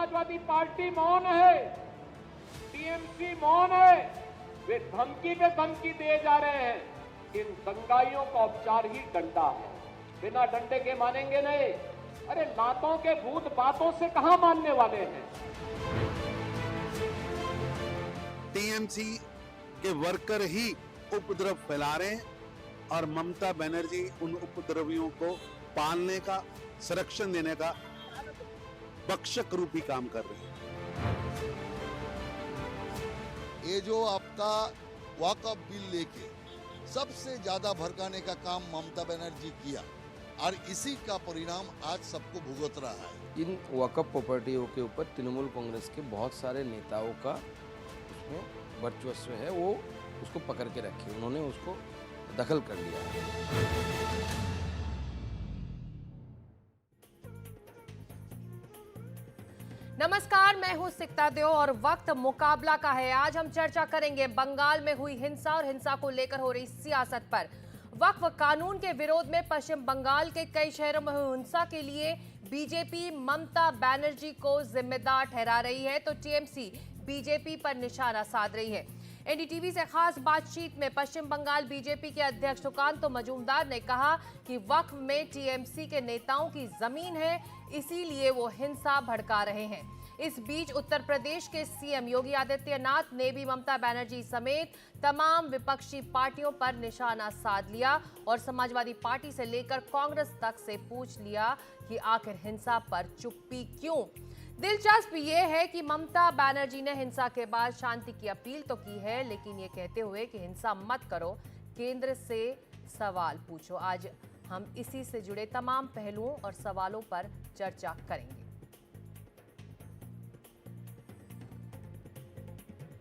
Samajwadi party मौन है, TMC मौन है। वे धमकी पे धमकी दिए जा रहे हैं। इन दंगाइयों का उपचार ही डंडा है, बिना डंडे के मानेंगे नहीं। अरे लातों के भूत बातों से कहां मानने वाले हैं। टीएमसी के वर्कर ही उपद्रव फैला रहे हैं और ममता बनर्जी उन उपद्रवियों को पालने का, संरक्षण देने का भक्षक रूपी काम कर रही है। ये जो आपका वक़्फ़ बिल लेके सबसे ज्यादा भड़काने का काम ममता बनर्जी किया और इसी का परिणाम आज सबको भुगत रहा है। इन वक़्फ़ प्रॉपर्टियों के ऊपर तृणमूल कांग्रेस के बहुत सारे नेताओं का उसमें वर्चस्व है, वो उसको पकड़ के रखे, उन्होंने उसको दखल कर लिया है। नमस्कार, मैं हूं सिकता देव और वक्त मुकाबला का है। आज हम चर्चा करेंगे बंगाल में हुई हिंसा और हिंसा को लेकर हो रही सियासत पर। वक्फ कानून के विरोध में पश्चिम बंगाल के कई शहरों में हुई हिंसा के लिए बीजेपी ममता बनर्जी को जिम्मेदार ठहरा रही है, तो टीएमसी बीजेपी पर निशाना साध रही है। एनडीटीवी से खास बातचीत में पश्चिम बंगाल बीजेपी के अध्यक्ष सुकांत मजूमदार ने कहा कि वक्फ में टीएमसी के नेताओं की जमीन है, इसीलिए वो हिंसा भड़का रहे हैं। इस बीच उत्तर प्रदेश के सीएम योगी आदित्यनाथ ने भी ममता बनर्जी समेत तमाम विपक्षी पार्टियों पर निशाना साध लिया और समाजवादी पार्टी से लेकर कांग्रेस तक से पूछ लिया कि आखिर हिंसा पर चुप्पी क्यों। दिलचस्प ये है कि ममता बनर्जी ने हिंसा के बाद शांति की अपील तो की है, लेकिन ये कहते हुए कि हिंसा मत करो, केंद्र से सवाल पूछो। आज हम इसी से जुड़े तमाम पहलुओं और सवालों पर चर्चा करेंगे।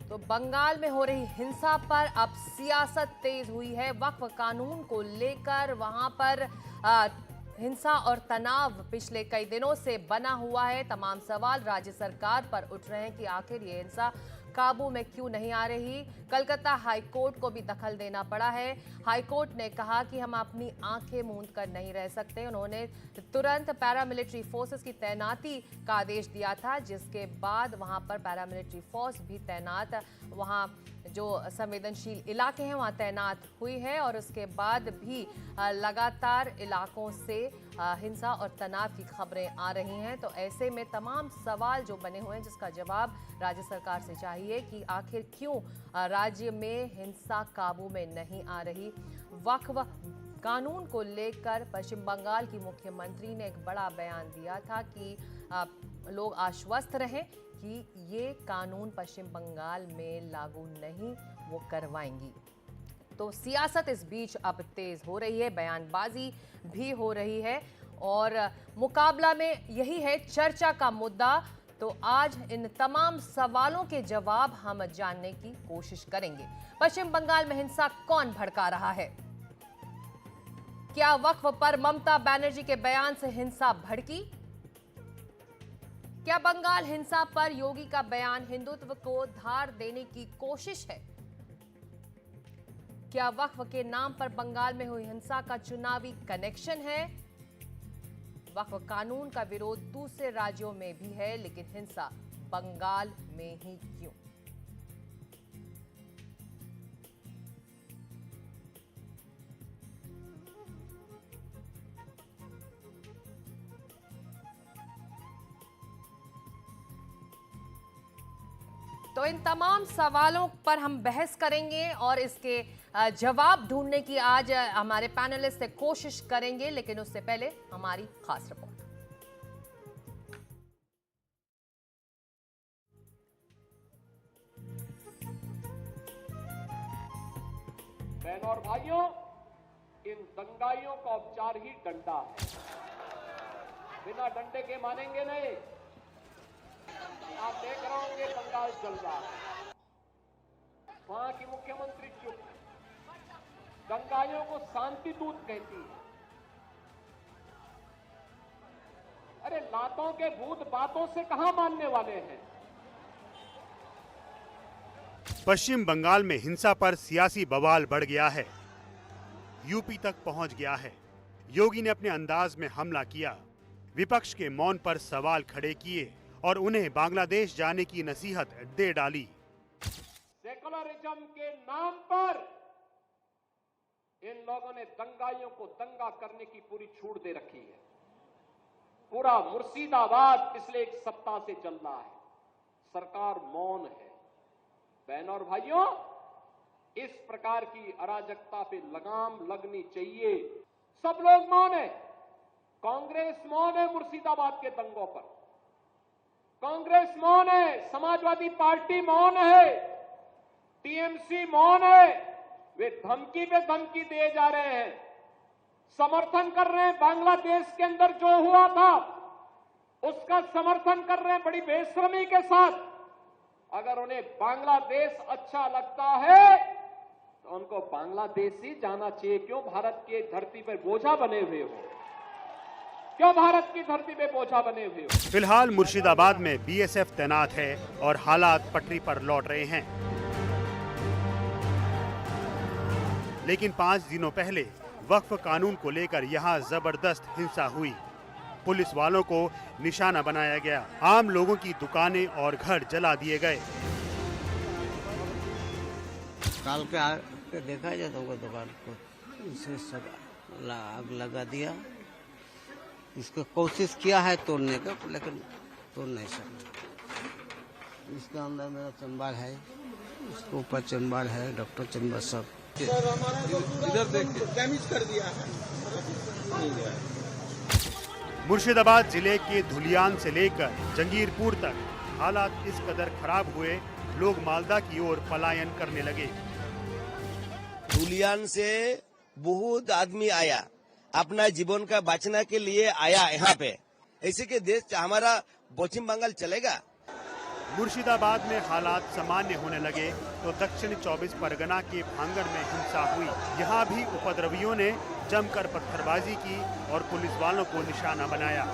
तो बंगाल में हो रही हिंसा पर अब सियासत तेज हुई है। वक्फ कानून को लेकर वहां पर हिंसा और तनाव पिछले कई दिनों से बना हुआ है। तमाम सवाल राज्य सरकार पर उठ रहे हैं कि आखिर ये हिंसा काबू में क्यों नहीं आ रही। कलकत्ता हाईकोर्ट को भी दखल देना पड़ा है। हाईकोर्ट ने कहा कि हम अपनी आंखें मूंद कर नहीं रह सकते। उन्होंने तुरंत पैरामिलिट्री फोर्सेस की तैनाती का आदेश दिया था, जिसके बाद वहां पर पैरामिलिट्री फोर्स भी तैनात, वहां जो संवेदनशील इलाके हैं वहां तैनात हुई है और उसके बाद भी लगातार इलाकों से हिंसा और तनाव की खबरें आ रही हैं। तो ऐसे में तमाम सवाल जो बने हुए हैं, जिसका जवाब राज्य सरकार से चाहिए कि आखिर क्यों राज्य में हिंसा काबू में नहीं आ रही। वक्फ कानून को लेकर पश्चिम बंगाल की मुख्यमंत्री ने एक बड़ा बयान दिया था कि लोग आश्वस्त रहें कि ये कानून पश्चिम बंगाल में लागू नहीं वो करवाएंगी। तो सियासत इस बीच अब तेज हो रही है, बयानबाजी भी हो रही है और मुकाबला में यही है चर्चा का मुद्दा। तो आज इन तमाम सवालों के जवाब हम जानने की कोशिश करेंगे। पश्चिम बंगाल में हिंसा कौन भड़का रहा है? क्या वक्फ पर ममता बनर्जी के बयान से हिंसा भड़की? क्या बंगाल हिंसा पर योगी का बयान हिंदुत्व को धार देने की कोशिश है? क्या वक्फ के नाम पर बंगाल में हुई हिंसा का चुनावी कनेक्शन है? वक्फ कानून का विरोध दूसरे राज्यों में भी है, लेकिन हिंसा बंगाल में ही क्यों? तो इन तमाम सवालों पर हम बहस करेंगे और इसके जवाब ढूंढने की आज हमारे पैनलिस्ट से कोशिश करेंगे, लेकिन उससे पहले हमारी खास रिपोर्ट। बहनों और भाइयों, इन दंगाइयों का उपचार ही डंडा है, बिना डंडे के मानेंगे नहीं। आप देख रहे होंगे बंगाल चल रहा है, वहां की मुख्यमंत्री चुप है, दंगाइयों को शांति दूत कहती है। अरे लातों के भूत बातों से कहां मानने वाले हैं। पश्चिम बंगाल में हिंसा पर सियासी बवाल बढ़ गया है, यूपी तक पहुंच गया है। योगी ने अपने अंदाज में हमला किया, विपक्ष के मौन पर सवाल खड़े किए और उन्हें बांग्लादेश जाने की नसीहत दे डाली। सेकुलरिज्म के नाम पर इन लोगों ने दंगाइयों को दंगा करने की पूरी छूट दे रखी है। पूरा मुर्शिदाबाद पिछले एक सप्ताह से चल रहा है, सरकार मौन है। बहनों और भाइयों, इस प्रकार की अराजकता पे लगाम लगनी चाहिए। सब लोग मौन है, कांग्रेस मौन है मुर्शिदाबाद के दंगों पर, कांग्रेस मौन है, समाजवादी पार्टी मौन है, टीएमसी मौन है। वे धमकी पे धमकी दिए जा रहे हैं, समर्थन कर रहे हैं। बांग्लादेश के अंदर जो हुआ था उसका समर्थन कर रहे हैं बड़ी बेशर्मी के साथ। अगर उन्हें बांग्लादेश अच्छा लगता है तो उनको बांग्लादेश ही जाना चाहिए। क्यों भारत की धरती पर बोझा बने हुए हो? क्यों भारत की धरती पे बोझा बने हुए हो? फिलहाल मुर्शिदाबाद में बीएसएफ तैनात है और हालात पटरी पर लौट रहे हैं। लेकिन 5 दिनों पहले वक्फ कानून को लेकर यहां जबरदस्त हिंसा हुई। पुलिस वालों को निशाना बनाया गया, आम लोगों की दुकानें और घर जला दिए गए। काल के आके देखा जाए तो दुकान को इसे सब आग लगा दिया। इसको कोशिश किया है तोड़ने का, लेकिन तोड़ नहीं सका। इसके अंदर मेरा चंबर है, इसके ऊपर चंबर है, डॉक्टर चंबर सब इधर देखिए डैमेज कर दिया है। मुर्शिदाबाद जिले के धुलियान से लेकर जंगीरपुर तक हालात इस कदर खराब हुए, लोग मालदा की ओर पलायन करने लगे। धुलियान से बहुत आदमी आया, अपना जीवन का बचने के लिए आया यहाँ पे। ऐसे के देश हमारा पश्चिम बंगाल चलेगा। मुर्शिदाबाद में हालात सामान्य होने लगे तो दक्षिण 24 परगना के भांगड़ में हिंसा हुई। यहाँ भी उपद्रवियों ने जमकर पत्थरबाजी की और पुलिस वालों को निशाना बनाया।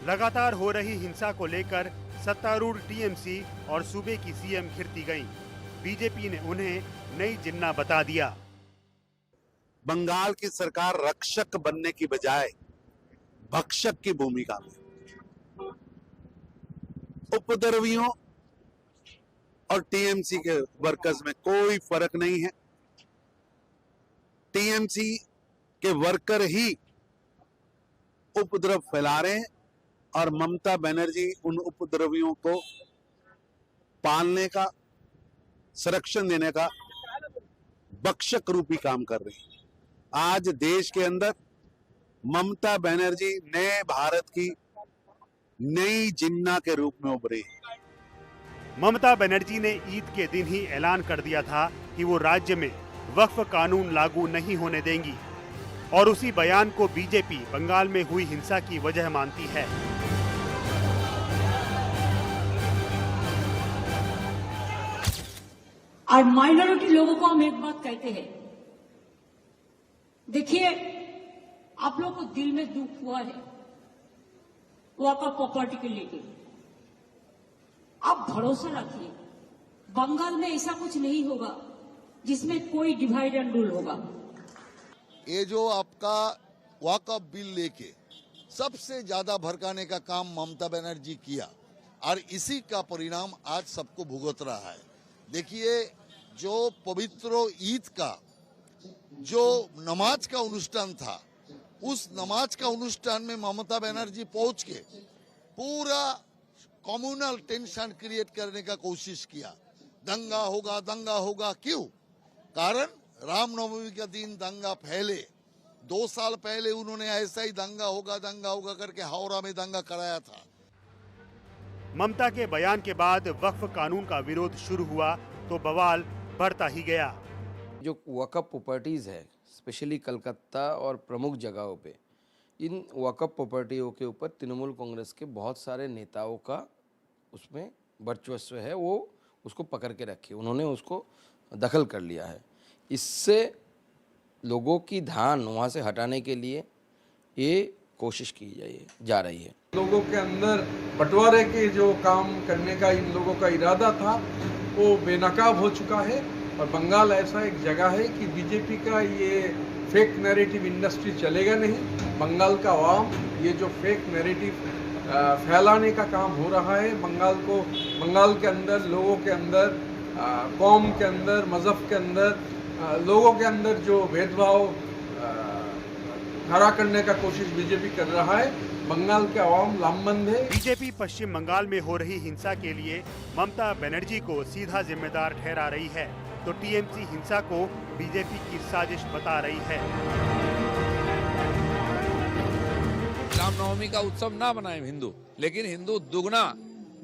लगातार हो रही हिंसा को लेकर सत्तारूढ़ टीएमसी और सूबे की सीएम घिरती गईं। बीजेपी ने उन्हें नई जिन्ना बता दिया। बंगाल की सरकार रक्षक बनने की बजाय भक्षक की भूमिका में, उपद्रवियों और टीएमसी के वर्कर्स में कोई फर्क नहीं है। टीएमसी के वर्कर ही उपद्रव फैला रहे हैं और ममता बनर्जी उन उपद्रवियों को पालने का, संरक्षण देने का भक्षक रूपी काम कर रही है। आज देश के अंदर ममता बनर्जी नए भारत की नई जिन्ना के रूप में उभरी। ममता बनर्जी ने ईद के दिन ही ऐलान कर दिया था कि वो राज्य में वक्फ कानून लागू नहीं होने देंगी और उसी बयान को बीजेपी बंगाल में हुई हिंसा की वजह मानती है। और माइनॉरिटी लोगों को हम एक बात कहते हैं, देखिए आप लोग को दिल में दुख हुआ है वक्फ प्रॉपर्टी के लेके, आप भरोसा रखिए बंगाल में ऐसा कुछ नहीं होगा जिसमें कोई डिवाइड एंड रूल होगा। ये जो आपका वक्फ बिल लेके सबसे ज्यादा भड़काने का काम ममता बनर्जी किया और इसी का परिणाम आज सबको भुगत रहा है। देखिए जो पवित्र ईद का जो नमाज का अनुष्ठान था, उस नमाज का अनुष्ठान में ममता बनर्जी पहुंच के पूरा कम्युनल टेंशन क्रिएट करने का कोशिश किया। दंगा होगा क्यों? कारण रामनवमी का दिन दंगा फैले। 2 साल पहले उन्होंने ऐसा ही दंगा होगा करके हावड़ा में दंगा कराया था। ममता के बयान के बाद वक्फ कानून का विरोध शुरू हुआ तो बवाल बढ़ता ही गया। जो वक्फ प्रॉपर्टीज़ है, स्पेशली कलकत्ता और प्रमुख जगहों पे, इन वक्फ प्रॉपर्टियों के ऊपर तृणमूल कांग्रेस के बहुत सारे नेताओं का उसमें वर्चस्व है, वो उसको पकड़ के रखे, उन्होंने उसको दखल कर लिया है। इससे लोगों की ध्यान वहाँ से हटाने के लिए ये कोशिश की जा रही है। लोगों के अंदर बंटवारे के जो काम करने का इन लोगों का इरादा था वो बेनकाब हो चुका है। और बंगाल ऐसा एक जगह है कि बीजेपी का ये फेक नैरेटिव इंडस्ट्री चलेगा नहीं। बंगाल का आवाम ये जो फेक नैरेटिव फैलाने का काम हो रहा है। बंगाल के अंदर, लोगों के अंदर, कौम के अंदर, मजहब के अंदर, लोगों के अंदर जो भेदभाव खड़ा करने का कोशिश बीजेपी कर रहा है। बंगाल के अवाम लामबंद है। बीजेपी पश्चिम बंगाल में हो रही हिंसा के लिए ममता बनर्जी को सीधा जिम्मेदार ठहरा रही है, तो टीएमसी हिंसा को बीजेपी की साजिश बता रही है। रामनवमी का उत्सव ना मनाए हिंदू, लेकिन हिंदू दुगना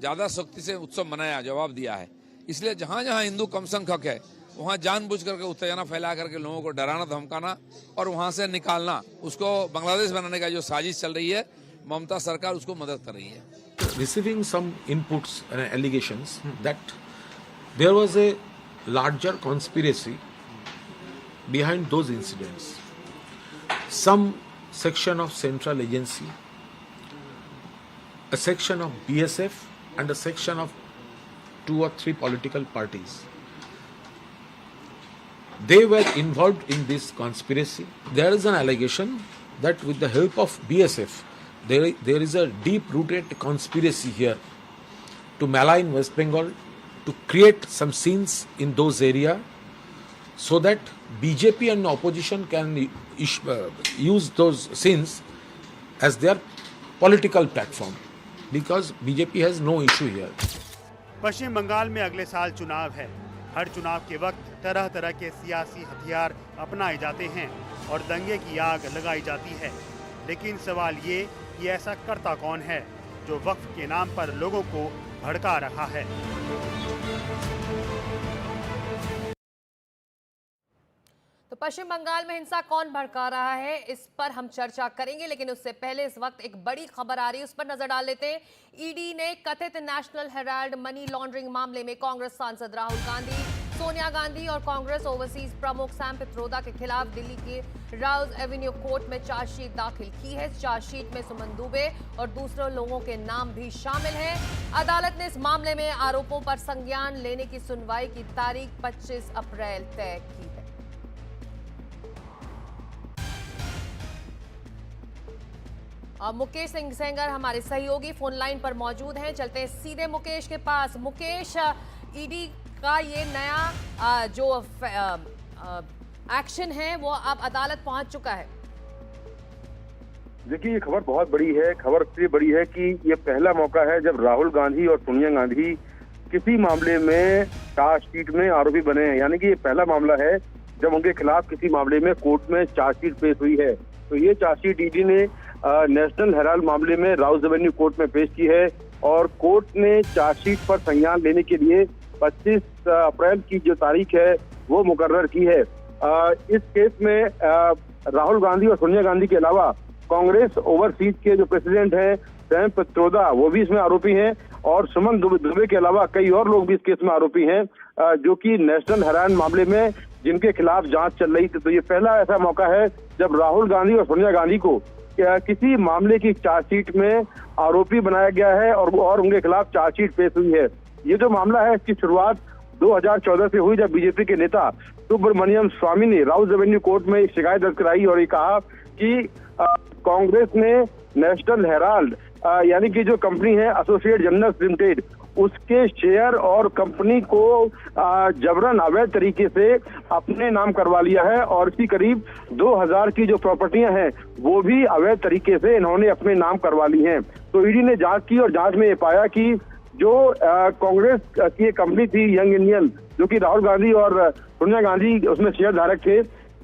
ज्यादा शक्ति से उत्सव मनाया, जवाब दिया है। इसलिए जहाँ जहाँ हिंदू कम संख्यक है वहाँ जानबूझ करके उत्तेजना फैला करके लोगों को डराना धमकाना और वहाँ से निकालना, उसको बांग्लादेश बनाने का जो साजिश चल रही है, ममता सरकार उसको मदद कर रही है। Receiving some inputs and allegations that there was a larger conspiracy behind those incidents. Some section of central agency, a section of BSF and a section of 2 or 3 political parties. They were involved in this conspiracy. There is an allegation that with the help of BSF, there is a deep-rooted conspiracy here to malign West Bengal, to create some scenes in those areas so that BJP and opposition can use those scenes as their political platform, because BJP has no issue here. पश्चिम बंगाल में अगले साल चुनाव है। हर चुनाव के वक्त तरह तरह के सियासी हथियार अपनाए जाते हैं और दंगे की आग लगाई जाती है, लेकिन सवाल ये कि ऐसा करता कौन है जो वक्फ के नाम पर लोगों को भड़का रहा है। तो पश्चिम बंगाल में हिंसा कौन भड़का रहा है, इस पर हम चर्चा करेंगे, लेकिन उससे पहले इस वक्त एक बड़ी खबर आ रही है, उस पर नजर डाल लेते हैं। ईडी ने कथित नेशनल हेराल्ड मनी लॉन्ड्रिंग मामले में कांग्रेस सांसद राहुल गांधी, सोनिया गांधी और कांग्रेस ओवरसीज प्रमुख सैम पित्रोदा के खिलाफ दिल्ली के राउज एवेन्यू कोर्ट में चार्जशीट दाखिल की है। चार्जशीट में सुमन दुबे और दूसरे लोगों के नाम भी शामिल हैं। अदालत ने इस मामले में आरोपों पर संज्ञान लेने की सुनवाई की तारीख 25 अप्रैल तय की है। मुकेश सिंह सेंगर हमारे सहयोगी फोन लाइन पर मौजूद हैं। चलते हैं सीधे मुकेश के पास। मुकेश, ईडी का ये नया जो एक्शन है वो अब अदालत पहुंच चुका है। देखिए, ये खबर बहुत बड़ी है। खबर इसलिए बड़ी है कि ये पहला मौका है जब राहुल गांधी और सोनिया गांधी किसी मामले में चार्जशीट में आरोपी बने हैं। यानी कि ये पहला मामला है जब उनके खिलाफ किसी मामले में कोर्ट में चार्जशीट पेश हुई है। तो ये चार्जशीट ईडी ने नेशनल हेराल्ड मामले में राउज एवेन्यू कोर्ट में पेश की है और कोर्ट ने चार्जशीट पर संज्ञान लेने के लिए 25 अप्रैल की जो तारीख है वो मुकर्रर की है। इस केस में राहुल गांधी और सोनिया गांधी के अलावा कांग्रेस ओवरसीज के जो प्रेसिडेंट हैं सैम पित्रोदा, वो भी इसमें आरोपी हैं और सुमन दुबे के अलावा कई और लोग भी इस केस में आरोपी हैं, जो कि नेशनल हेराल्ड मामले में जिनके खिलाफ जांच चल रही थी। तो ये पहला ऐसा मौका है जब राहुल गांधी और सोनिया गांधी को किसी मामले की चार्जशीट में आरोपी बनाया गया है और उनके खिलाफ चार्जशीट पेश हुई है। ये जो मामला है इसकी शुरुआत 2014 से हुई, जब बीजेपी के नेता सुब्रमण्यम स्वामी ने राउज एवेन्यू कोर्ट में एक शिकायत दर्ज कराई और ये कहा कि कांग्रेस ने नेशनल हेराल्ड यानी कि जो कंपनी है एसोसिएट जर्नल्स लिमिटेड, उसके शेयर और कंपनी को जबरन अवैध तरीके से अपने नाम करवा लिया है और इसकी करीब 2000 की जो प्रॉपर्टियां हैं वो भी अवैध तरीके से इन्होंने अपने नाम करवा ली हैं। तो ईडी ने जांच की और जांच में ये पाया कि जो कांग्रेस की एक कंपनी थी यंग इंडियन, जो कि राहुल गांधी और सोनिया गांधी उसमें शेयर धारक थे,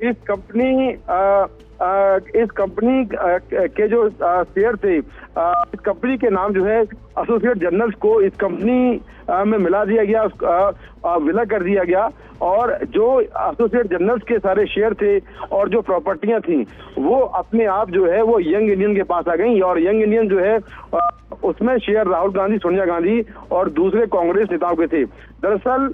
इस कंपनी के जो शेयर थे, इस कंपनी के नाम जो है एसोसिएट जर्नल्स को इस कंपनी में मिला दिया गया, विलय कर दिया गया और जो एसोसिएट जर्नल्स के सारे शेयर थे और जो प्रॉपर्टियां थी वो अपने आप जो है वो यंग इंडियन के पास आ गई और यंग इंडियन जो है उसमें शेयर राहुल गांधी, सोनिया गांधी और दूसरे कांग्रेस नेताओं के थे। दरअसल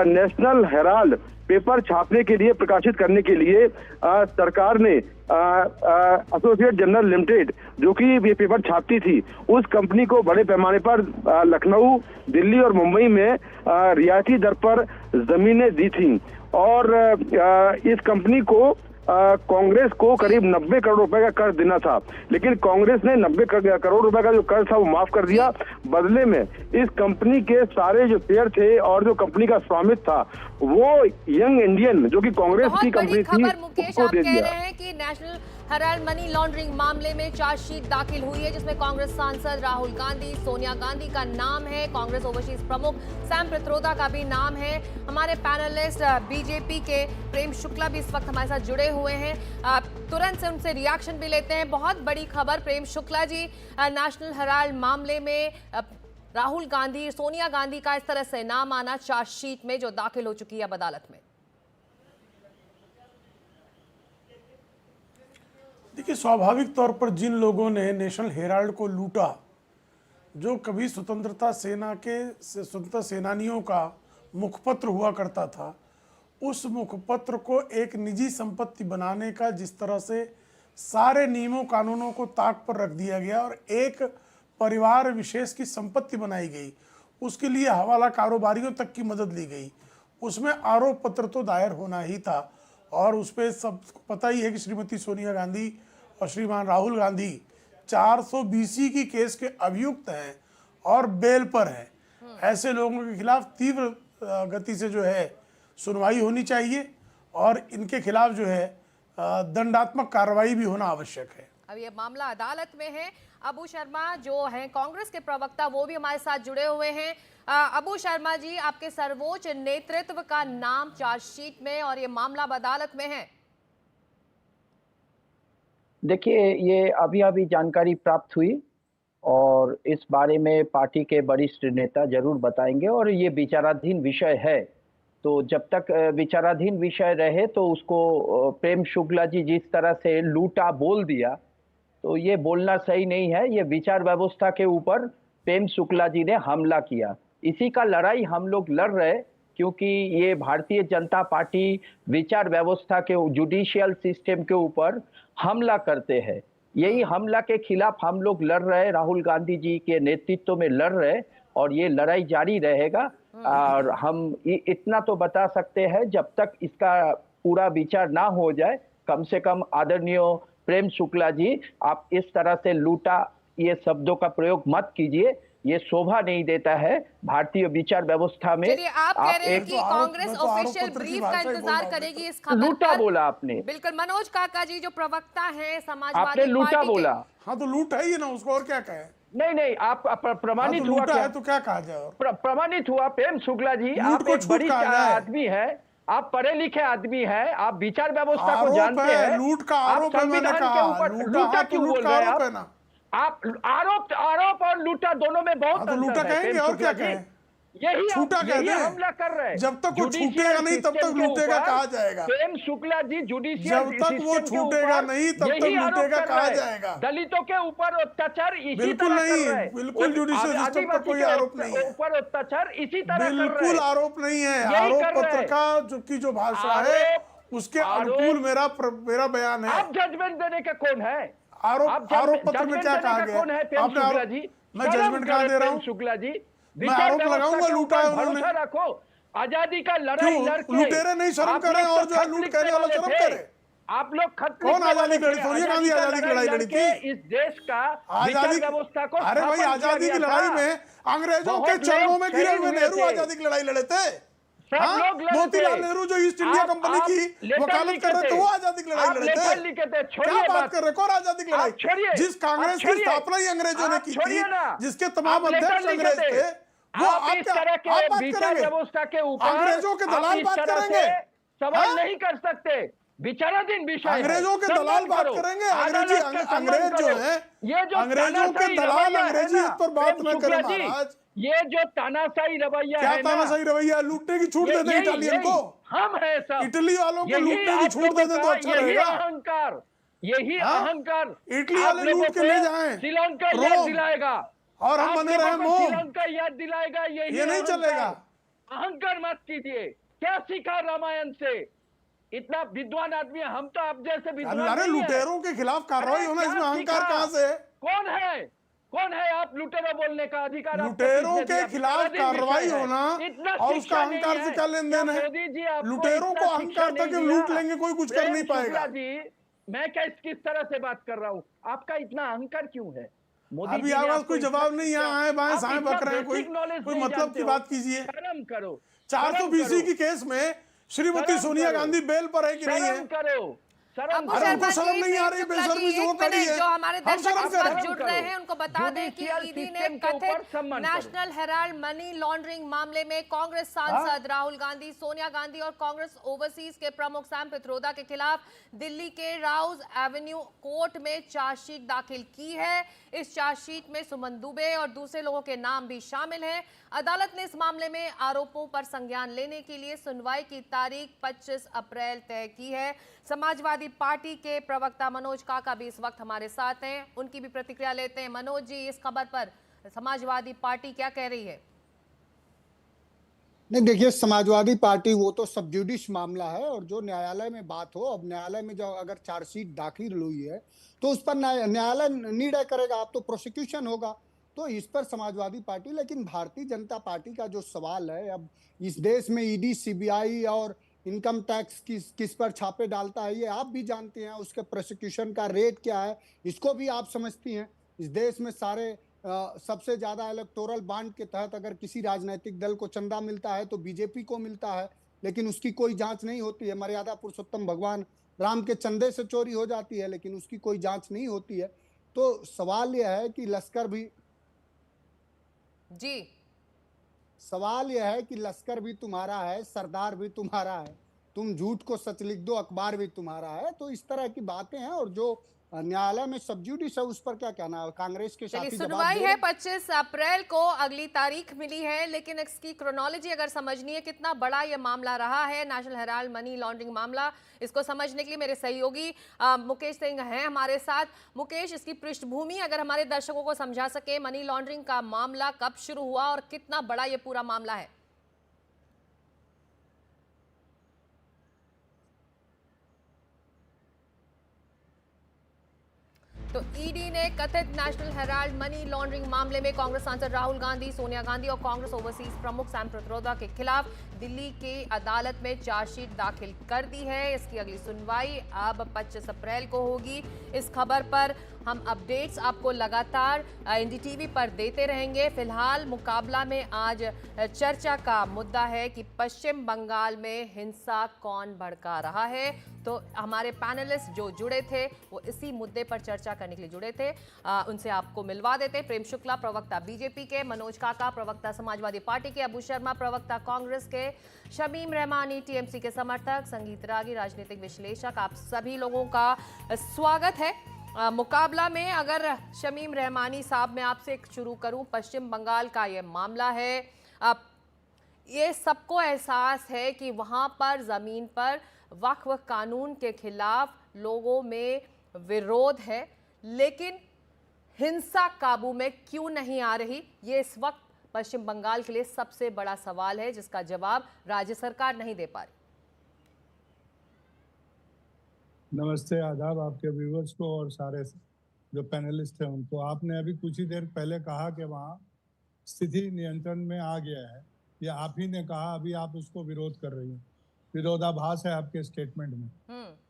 नेशनल हेराल्ड पेपर छापने के लिए, प्रकाशित करने के लिए सरकार ने एसोसिएट जर्नल लिमिटेड, जो कि ये पेपर छापती थी, उस कंपनी को बड़े पैमाने पर लखनऊ, दिल्ली और मुंबई में रियायती दर पर जमीनें दी थी और इस कंपनी को कांग्रेस को करीब 90 करोड़ रुपए का कर्ज देना था, लेकिन कांग्रेस ने 90 करोड़ रुपए का जो कर्ज था वो माफ कर दिया। बदले में इस कंपनी के सारे जो शेयर थे और जो कंपनी का स्वामित्व था वो यंग इंडियन, जो कि कांग्रेस की कंपनी थी, उसको दे दिया। रहे हैं कि नेशनल हेराल्ड मनी लॉन्ड्रिंग मामले में चार्जशीट दाखिल हुई है, जिसमें कांग्रेस सांसद राहुल गांधी, सोनिया गांधी का नाम है, कांग्रेस ओवरसीज प्रमुख सैम पित्रोदा का भी नाम है। हमारे पैनलिस्ट बीजेपी के प्रेम शुक्ला भी इस वक्त हमारे साथ जुड़े हुए हैं, तुरंत से उनसे रिएक्शन भी लेते हैं। बहुत बड़ी खबर प्रेम शुक्ला जी, नेशनल हेराल्ड मामले में राहुल गांधी, सोनिया गांधी का इस तरह से नाम आना चार्जशीट में जो दाखिल हो चुकी है अब अदालत में। देखिए, स्वाभाविक तौर पर जिन लोगों ने नेशनल हेराल्ड को लूटा, जो कभी स्वतंत्रता सेनानियों का मुखपत्र हुआ करता था, उस मुखपत्र को एक निजी संपत्ति बनाने का जिस तरह से सारे नियमों कानूनों को ताक पर रख दिया गया और एक परिवार विशेष की संपत्ति बनाई गई, उसके लिए हवाला कारोबारियों तक की मदद ली गई, उसमें आरोप पत्र तो दायर होना ही था। और उस पर सब पता ही है कि श्रीमती सोनिया गांधी और श्रीमान राहुल गांधी 420 की केस के अभियुक्त हैं और बेल पर हैं। ऐसे लोगों के खिलाफ तीव्र गति से जो है सुनवाई होनी चाहिए और इनके खिलाफ जो है दंडात्मक कार्रवाई भी होना आवश्यक है। अब ये मामला अदालत में है। अबू शर्मा जो हैं कांग्रेस के प्रवक्ता, वो भी हमारे साथ जुड़े हुए हैं। अबू शर्मा जी, आपके सर्वोच्च नेतृत्व का नाम चार्जशीट में और ये मामला अदालत में है। देखिए, ये अभी जानकारी प्राप्त हुई और इस बारे में पार्टी के वरिष्ठ नेता जरूर बताएंगे और ये विचाराधीन विषय है, तो जब तक विचाराधीन विषय रहे तो उसको प्रेम शुक्ला जी जिस तरह से लूटा बोल दिया, तो ये बोलना सही नहीं है। ये विचार व्यवस्था के ऊपर प्रेम शुक्ला जी ने हमला किया, इसी का लड़ाई हम लोग लड़ रहे, क्योंकि ये भारतीय जनता पार्टी विचार व्यवस्था के जुडिशियल सिस्टम के ऊपर हमला करते हैं। यही हमला के खिलाफ हम लोग लड़ रहे, राहुल गांधी जी के नेतृत्व में लड़ रहे और ये लड़ाई जारी रहेगा। और हम इतना तो बता सकते हैं, जब तक इसका पूरा विचार ना हो जाए, कम से कम आदरणीय प्रेम शुक्ला जी, आप इस तरह से लूटा ये शब्दों का प्रयोग मत कीजिए, ये शोभा नहीं देता है भारतीय विचार व्यवस्था में। आप कह रहे हैं कि कांग्रेस ऑफिशियल ब्रीफ का इंतजार करेगी इस खबर पर। लूटा बोला आपने। बिल्कुल, मनोज काका जी जो प्रवक्ता हैं समाजवादी आपने लूटा बोला। हाँ तो लूट है ही ना, उसको और क्या कहे। नहीं, आप प्रमाणित हुआ है तो क्या कहा जाए। प्रमाणित हुआ प्रेम शुक्ला जी, आप एक वरिष्ठ आदमी है, आप पढ़े लिखे आदमी हैं, आप विचार व्यवस्था को जानते हैं। लूट का आरोप है, मैंने कहा लूटा क्यों बोल रहे हैं आप? आरोप और लूटा दोनों में बहुत अंतर है। लूटा कहेंगे और क्या कहें, यही छूटा कहते हैं। हमला कर रहे हैं। जब तक वो छूटेगा नहीं तब तक लूटेगा कहा जाएगा। प्रेम शुक्ला जी जुडिशियल जब तक वो छूटेगा नहीं तब तक लूटेगा कहा जाएगा। दलितों के ऊपर अत्याचार बिल्कुल नहीं, बिल्कुल जुडिशियल सिस्टम पर कोई आरोप नहीं है। ऊपर अत्याचार इसी तरह बिल्कुल आरोप नहीं है। आरोप पत्र का जो भाषा है उसके अनुकूल मेरा बयान है। आप जजमेंट देने का कौन है? आरोप पत्र में क्या कहा गया? मैं जजमेंट कहाँ दे रहा हूँ? शुक्ला जी, मैं आरोप लगाऊंगा लूटा है उन्होंने। रखो, आजादी का लड़ाई लड़के लुटेरे नहीं शर्म करें और जो है लूट करने वाला शर्म करे। आप लोग कौन आजादी की लड़ी? सोनिया गांधी आजादी की लड़ाई लड़ी थी। इस देश का आजादी व्यवस्था को, अरे भाई आजादी की लड़ाई में अंग्रेजों के चरणों में गिरे हुए नेहरू आजादी की लड़ाई लड़े थे। मोतीलाल नेहरू जो ईस्ट इंडिया कंपनी की वकालत कर रहे थे वो आजादी की लड़ाई लड़े थे। क्या बात कर रहे? कौन आजादी की लड़ाई? जिस कांग्रेस की स्थापना ही अंग्रेजों ने की थी, जिसके तमाम अध्यक्ष अंग्रेज थे, वो आप बात करेंगे? अंग्रेजों के दलाल बात करेंगे? सवाल नहीं कर सकते, विचाराधीन विषय। अंग्रेजों के दलाल बात करेंगे? अंग्रेज जो है, ये जो अंग्रेजों के दलाल अंग्रेजी पर बात न करें महाराज। ये जो तानाशाही रवैया है, क्या तानाशाही रवैया? लूटने की छूट देते इटालियन को। हम है सब इटली वालों को लूटने की छूट देते तो अच्छा रहेगा। अहंकार, यही अहंकार। इटली वाले लूट के ले जाएं, श्रीलंका याद दिलाएगा और हम बने रहे मोह। श्रीलंका याद दिलाएगा, ये नहीं चलेगा। अहंकार मत कीजिए। क्या सीखा रामायण से? इतना विद्वान आदमी, हम तो आप जैसे विद्वान। अरे लुटेरों के खिलाफ कार्रवाई होना, इसमें अहंकार कहाँ से है? कौन है? कौन है आप? लुटेरों बोलने का अधिकार आपको लुटेरों किसने के दिया? खिलाफ विचाराधीन कार्रवाई विषय है। होना इतना और उसका शिक्षा नहीं अहंकार से है। क्या लेन देन है? मोदी जी आपको लुटेरों इतना को शिक्षा अहंकार था नहीं कि दिया। लूट लेंगे, कोई कुछ कर प्रेम नहीं पाएगा। शुक्ला जी, मैं किस तरह से बात कर रहा हूँ? आपका इतना अहंकार क्यों है? मोदी अभी जी ने आवाज आपको कोई इतना जवाब नहीं, शिक्षा- यहाँ आए बाएं आप साएं इतना बक रहे हैं, basic knowledge कोई नहीं मतलब जानते की हो। बात कीजिए। शर्म करो। 420 शर्म की केस में श्रीमती शर्म सोनिया करो। गांधी बेल पर है कि नहीं है? शर्म करो। शर्म अबू अरे शर्मा उनको शर्म जी, नहीं आ प्रेम रही, शुक्ला जी, बेशर्मी से वो एक करी मिनट, है। जो हमारे हम दर्शक शर्म इस वक्त करें। जुड़ रहे हैं उनको बता दें कि Judicial ईडी ने system के ऊपर कथित सम्मान करो। नेशनल हेराल्ड मनी लॉन्ड्रिंग मामले में कांग्रेस सांसद राहुल गांधी, सोनिया गांधी और कांग्रेस ओवरसीज के प्रमुख सैम पित्रोदा के खिलाफ दिल्ली के राउज एवेन्यू कोर्ट में चार्जशीट दाखिल की है। इस चार्जशीट में सुमन दुबे और दूसरे लोगों के नाम भी शामिल हैं। अदालत ने इस मामले में आरोपों पर संज्ञान लेने के लिए सुनवाई की तारीख 25 अप्रैल तय की है। समाजवादी पार्टी के प्रवक्ता मनोज काका भी इस वक्त हमारे साथ हैं, उनकी भी प्रतिक्रिया लेते हैं। मनोज जी, इस खबर पर समाजवादी पार्टी क्या कह रही है? नहीं, देखिए, समाजवादी पार्टी वो तो सब जुडिश मामला है और जो न्यायालय में बात हो, अब न्यायालय में जो अगर चार्जशीट दाखिल हुई है तो उस पर न्यायालय निर्णय करेगा। अब तो प्रोसिक्यूशन होगा, तो इस पर समाजवादी पार्टी। लेकिन भारतीय जनता पार्टी का जो सवाल है, अब इस देश में ईडी, सीबीआई और इनकम टैक्स किस पर छापे डालता है ये आप भी जानते हैं। उसके प्रोसिक्यूशन का रेट क्या है इसको भी आप समझती हैं। इस देश में सबसे ज्यादा इलेक्टोरल बॉन्ड के तहत अगर किसी राजनीतिक दल को चंदा मिलता है तो बीजेपी को मिलता है, लेकिन उसकी कोई जांच नहीं होती है। मर्यादा पुरुषोत्तम भगवान राम के चंदे से चोरी हो जाती है, लेकिन उसकी कोई जांच नहीं होती है। तो सवाल यह है कि लश्कर भी तुम्हारा है, सरदार भी तुम्हारा है, तुम झूठ को सच लिख दो, अखबार भी तुम्हारा है। तो इस तरह की बातें हैं। और जो न्यायालय में सब जुडिश है उस पर क्या कहना है? कांग्रेस के साथी सुनवाई है 25 अप्रैल को, अगली तारीख मिली है, लेकिन इसकी क्रोनोलॉजी अगर समझनी है कितना बड़ा ये मामला रहा है, नेशनल हेराल्ड मनी लॉन्ड्रिंग मामला, इसको समझने के लिए मेरे सहयोगी मुकेश सिंह हैं हमारे साथ। मुकेश, इसकी पृष्ठभूमि अगर हमारे दर्शकों को समझा सके, मनी लॉन्ड्रिंग का मामला कब शुरू हुआ और कितना बड़ा ये पूरा मामला है? तो ईडी ने कथित नेशनल हेराल्ड मनी लॉन्ड्रिंग मामले में कांग्रेस सांसद राहुल गांधी, सोनिया गांधी और कांग्रेस ओवरसीज प्रमुख सैम पित्रोदा के खिलाफ दिल्ली की अदालत में चार्जशीट दाखिल कर दी है। इसकी अगली सुनवाई अब 25 अप्रैल को होगी। इस खबर पर हम अपडेट्स आपको लगातार एनडीटीवी पर देते रहेंगे। फिलहाल मुकाबला में आज चर्चा का मुद्दा है कि पश्चिम बंगाल में हिंसा कौन भड़का रहा है। तो हमारे पैनलिस्ट जो जुड़े थे वो इसी मुद्दे पर चर्चा करने के लिए जुड़े थे, उनसे आपको मिलवा देते। प्रेम शुक्ला प्रवक्ता बीजेपी के, मनोज काका प्रवक्ता समाजवादी पार्टी के, अबू शर्मा प्रवक्ता कांग्रेस के, शमीम रहमानी टीएमसी के समर्थक, संगीत रागी राजनीतिक विश्लेषक, आप सभी लोगों का स्वागत है मुकाबला में। अगर शमीम रहमानी साहब मैं आपसे शुरू करूं, पश्चिम बंगाल का ये मामला है, अब ये सबको एहसास है कि वहां पर जमीन पर वक्फ कानून के खिलाफ लोगों में विरोध है, लेकिन हिंसा काबू में क्यों नहीं आ रही, ये इस वक्त पश्चिम बंगाल के लिए सबसे बड़ा सवाल है, जिसका जवाब राज्य सरकार नहीं दे पा रही। नमस्ते, आदाब आपके व्यूअर्स को और सारे जो पैनलिस्ट हैं उनको। आपने अभी कुछ ही देर पहले कहा कि वहाँ स्थिति नियंत्रण में आ गया है, ये आप ही ने कहा, अभी आप उसको विरोध कर रही हैं। विरोधाभास है आपके स्टेटमेंट में।